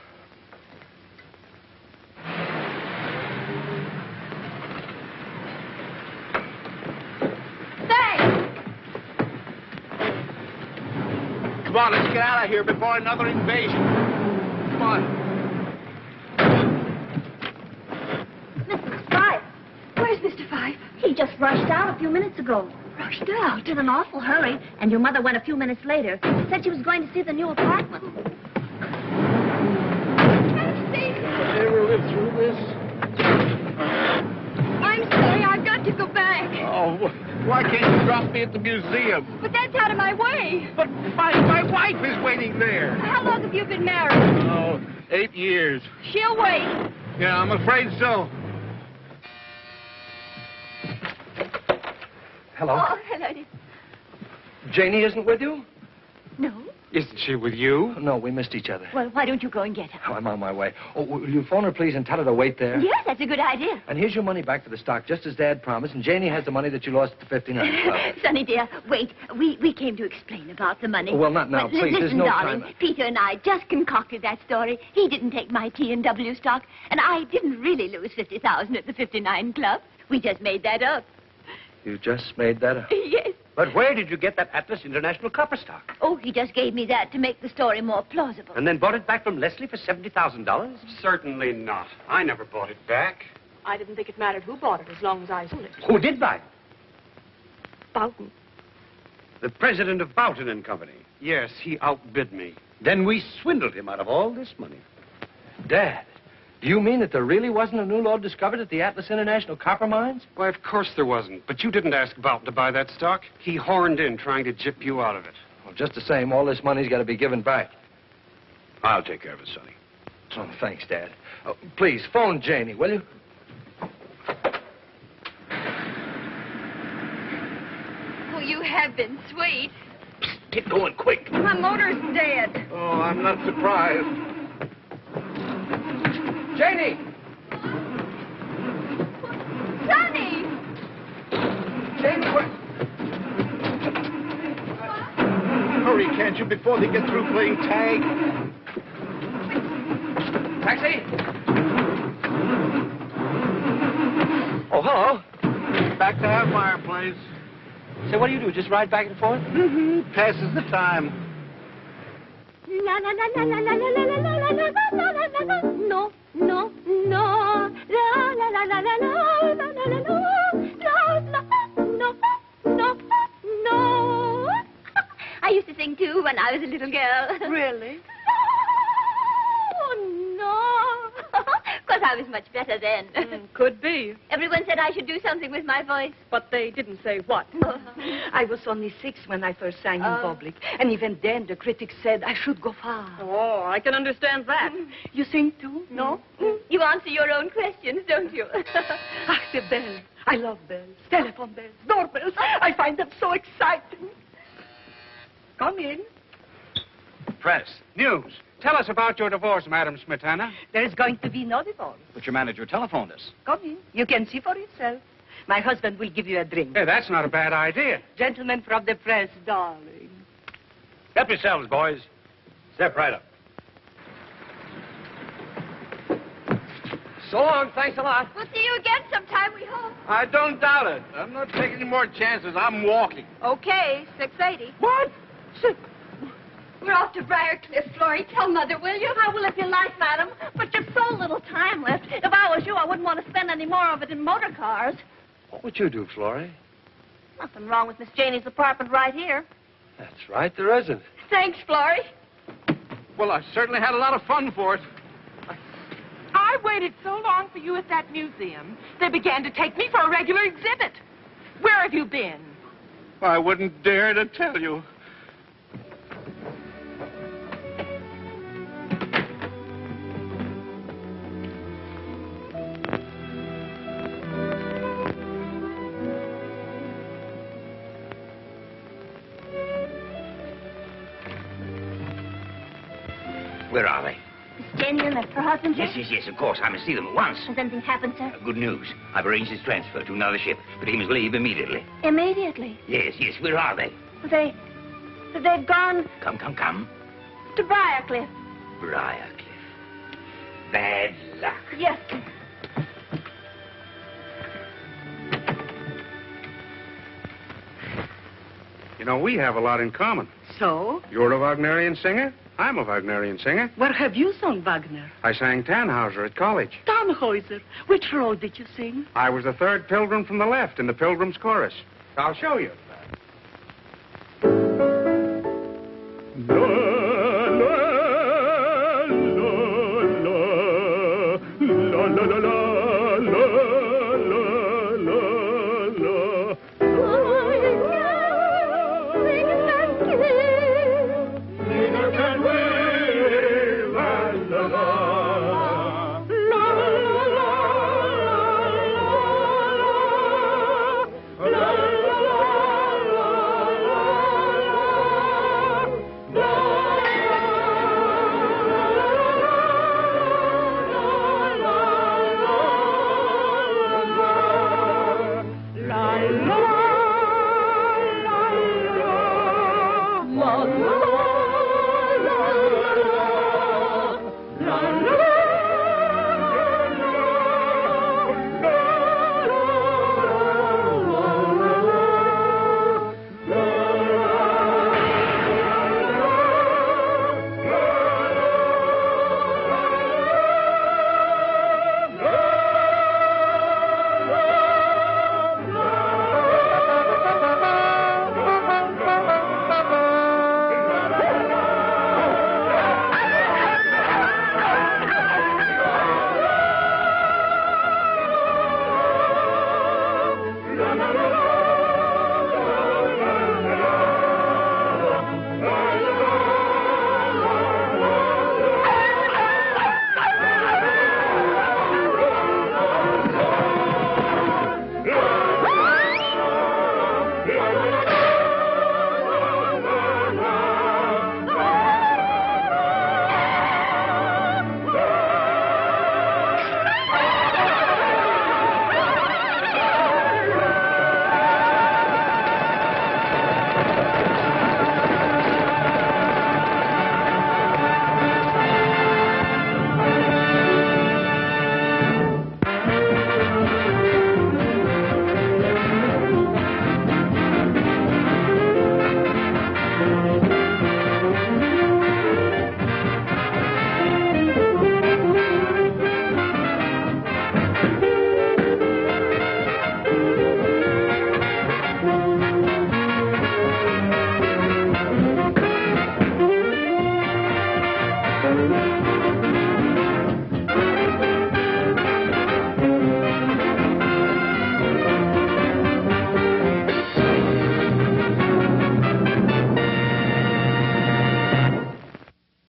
Come on, let's get out of here before another invasion. Come on. Mr. Fife. Where's Mr. Fife? He just rushed out a few minutes ago. Rushed out? In an awful hurry, and your mother went a few minutes later. Said she was going to see the new apartment. Ever live through this? I'm sorry, I've got to go back. Oh, why can't you drop me at the museum? But that's Get out of my way. But my wife is waiting there. How long have you been married? Oh, 8 years. She'll wait. Yeah, I'm afraid so. Hello. Oh, hello, dear. Janie isn't with you? No? Isn't she with you? No, we missed each other. Well, why don't you go and get her? Oh, I'm on my way. Oh, will you phone her, please, and tell her to wait there? Yes, that's a good idea. And here's your money back for the stock, just as Dad promised, and Janie has the money that you lost at the 59 Club. Sonny, dear, wait. We came to explain about the money. Oh, well, not now, But please. There's Listen, no darling, time. Peter and I just concocted that story. He didn't take my T&W stock, and I didn't really lose 50,000 at the 59 Club. We just made that up. You just made that up. Yes. But where did you get that Atlas International copper stock? Oh, he just gave me that to make the story more plausible. And then bought it back from Leslie for $70,000? Certainly not. I never bought it back. I didn't think it mattered who bought it as long as I sold it. Who did buy it? Boughton. The president of Boughton and Company. Yes, he outbid me. Then we swindled him out of all this money. Dad, do you mean that there really wasn't a new lode discovered at the Atlas International copper mines? Why, of course there wasn't. But you didn't ask Boughton to buy that stock. He horned in trying to gyp you out of it. Well, just the same, all this money's got to be given back. I'll take care of it, Sonny. Oh, thanks, Dad. Oh, please, phone Janie, will you? Oh, you have been sweet. Get going quick. My motor's dead. Oh, I'm not surprised. Janie! Sonny! Janie, what? Hurry, can't you, before they get through playing tag? Taxi! Oh, hello. Back to our fireplace. Say, what do? Just ride back and forth? Mm-hmm. Passes the time. La la la la la la la la la la la la la la. No, no, no. La la la la la la la la la la. La la no no no. I used to sing too when I was a little girl. Really? Oh no. Of course, I was much better then. Could be. Everyone said I should do something with my voice. But they didn't say what. I was only 6 when I first sang in public. And even then, the critics said I should go far. Oh, I can understand that. You sing too? No? You answer your own questions, don't you? Ah, the bells. I love bells. Telephone bells, doorbells. I find them so exciting. Come in. Press. News. Tell us about your divorce, Madam Smetana. There's going to be no divorce. But your manager telephoned us. Come in. You can see for yourself. My husband will give you a drink. Hey, that's not a bad idea. Gentlemen from the press, darling. Help yourselves, boys. Step right up. So long. Thanks a lot. We'll see you again sometime, we hope. I don't doubt it. I'm not taking any more chances. I'm walking. Okay, 6:80. What? We're off to Briarcliff, Florrie. Tell Mother, will you? I will if you like, madam. But there's so little time left. If I was you, I wouldn't want to spend any more of it in motor cars. What would you do, Florrie? Nothing wrong with Miss Janie's apartment right here. That's right, there isn't. Thanks, Florrie. Well, I certainly had a lot of fun for it. I waited so long for you at that museum, they began to take me for a regular exhibit. Where have you been? I wouldn't dare to tell you. Where are they? Miss Janie and her husband, sir? Yes, of course. I must see them at once. Has anything happened, sir? Good news. I've arranged his transfer to another ship, but he must leave immediately. Immediately. Yes. Where are they? They've gone Come. to Briarcliff. Briarcliff. Bad luck. Yes, sir. You know, we have a lot in common. So? You're a Wagnerian singer. I'm a Wagnerian singer. Where have you sung Wagner? I sang Tannhauser at college. Tannhäuser. Which role did you sing? I was the third pilgrim from the left in the Pilgrim's Chorus. I'll show you.